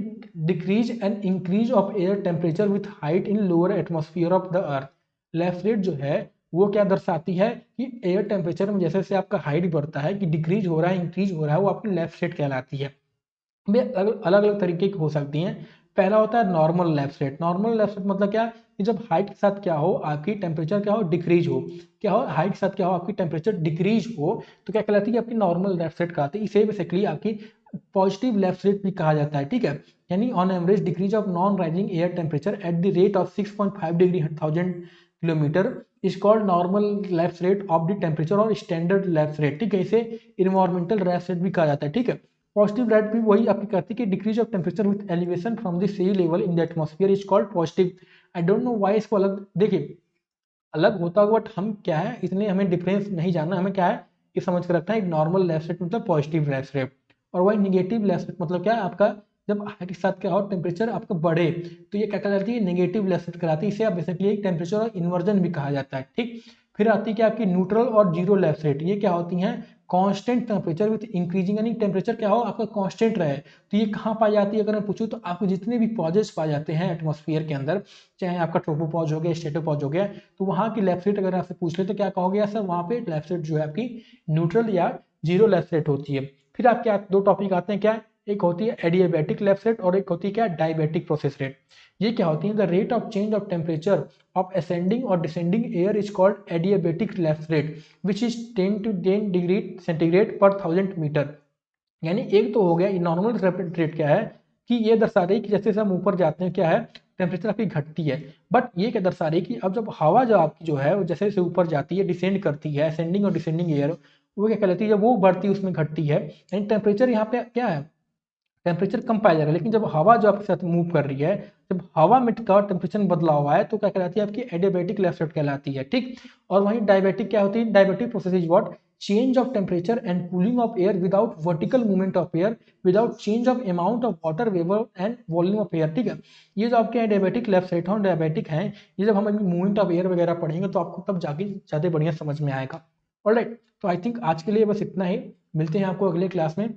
decrease and increase of air temperature with height in lower atmosphere of the earth. Lapse rate जो है वो क्या दर्शाती है कि एयर टेम्परेचर में जैसे जैसे आपका हाइट बढ़ता है, कि डिक्रीज हो रहा है इंक्रीज हो रहा है, वो आपकी लैप्स रेट कहलाती है। अलग अलग तरीके की हो सकती हैं। पहला होता है normal lapse rate. Normal lapse rate मतलब क्या, कि जब हाइट के साथ क्या हो आपकी टेम्परेचर क्या हो, डिक्रीज हो, क्या हो हाइट के साथ क्या हो आपकी टेम्परेचर डिक्रीज हो, तो क्या कहलाती है, आपकी नॉर्मल लैप्स रेट कहलाती है। इसे बेसिकली आपकी पॉजिटिव लैप्स रेट भी कहा जाता है। ठीक है, यानी on average decrease of non rising air temperature at the rate of 6.5 degree 1000 kilometre is called normal lapse rate of the temperature और स्टैंडर्ड लैप्स रेट। ठीक है, इसे इन्वायरमेंटल लैप्स रेट भी कहा जाता है। ठीक है, पॉजिटिव रेट भी वही आपकी कहती है कि decrease of temperature with elevation from the sea level in the atmosphere is called positive. I don't know why इसको अलग, देखिए अलग होता होगा, बट हम क्या है इतने हमें डिफरेंस नहीं जानना, हमें क्या है कि समझ कर रखना है। एक नॉर्मल लेफ्ट रेट मतलब पॉजिटिव लेफ्ट रेट, और वही निगेटिव लेफ्ट रेट मतलब क्या है आपका, जब हाइट के साथ क्या हो टेम्परेचर आपका बढ़े, तो ये क्या कहलाती है, नेगेटिव लेफ्ट रेट कहलाती है। इसे आप बेसिकली टेम्परेचर और इन्वर्जन भी कहा जाता है। ठीक, फिर आती है क्या आपकी न्यूट्रल और जीरो लेफ्ट रेट। ये क्या होती हैं, कांस्टेंट टेम्परेचर विद इंक्रीजिंग, यानी टेम्परेचर क्या हो आपका कांस्टेंट रहे। तो ये कहाँ पाई जाती है, अगर मैं पूछूं तो आपको जितने भी पॉजेस पाए जाते हैं एटमॉस्फेयर के अंदर, चाहे आपका ट्रोपोपॉज हो गया, स्टेटोपॉज हो गया, तो वहाँ की लेफ्ट रेट अगर आपसे पूछ ले तो क्या कहोगे, सर वहाँ पे लेफ्ट रेट जो है आपकी न्यूट्रल या जीरो लेफ्ट रेट होती है। फिर आपके दो टॉपिक आते हैं, क्या, एक होती है एडियाबैटिक लेफ्ट रेट और एक होती है क्या, डायबेटिक प्रोसेस रेट। ये क्या होती है, the rate of change of temperature of ascending और descending air is called adiabatic lapse rate which is 10 to 10 degree centigrade per 1000 metre. यानी एक तो हो गया नॉर्मल रेट क्या है, कि ये दर्शा रही कि जैसे जैसे हम ऊपर जाते हैं क्या है, टेम्परेचर आपकी घटती है। बट ये क्या दर्शा रही कि अब जब हवा जो आपकी जो है वो जैसे जैसे ऊपर जाती है, डिसेंड करती है, असेंडिंग और डिसेंडिंग एयर, वो क्या कहलाती है, जब वो बढ़ती है उसमें घटती है, यानी टेम्परेचर यहाँ पे क्या है, टेम्परेचर कम पाया जा रहा है। लेकिन जब हवा जो आपके साथ मूव कर रही है, जब हवा में का टेम्परेचर में बदलाव हुआ है, तो क्या कहलाती है आपकी एडियाबैटिक लेफ्ट रेट कहलाती है। ठीक, और वहीं डायबिटिक क्या होती है, diabetic process is what, change of temperature and cooling of air without vertical movement of air without change of amount of water vapour and volume of air. ठीक है, ये जो आपके डायबिटिक लेफ्ट रेट है, diabetic है, ये जब हम मूवमेंट ऑफ एयर वगैरह पढ़ेंगे तो आपको तब जाके ज़्यादा बढ़िया समझ में आएगा। ऑलराइट, तो आई थिंक आज के लिए बस इतना ही, मिलते हैं आपको अगले क्लास में।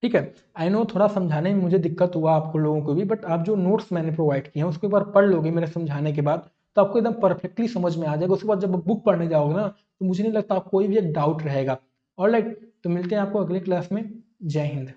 ठीक है, आई नो थोड़ा समझाने में मुझे दिक्कत हुआ आपको लोगों को भी, बट आप जो नोट्स मैंने प्रोवाइड किए हैं उसको एक बार पढ़ लोगे मेरे समझाने के बाद, तो आपको एकदम परफेक्टली समझ में आ जाएगा। उसके बाद जब बुक पढ़ने जाओगे ना, तो मुझे नहीं लगता आप कोई भी एक डाउट रहेगा। ऑलराइट, तो मिलते हैं आपको अगले क्लास में। जय हिंद।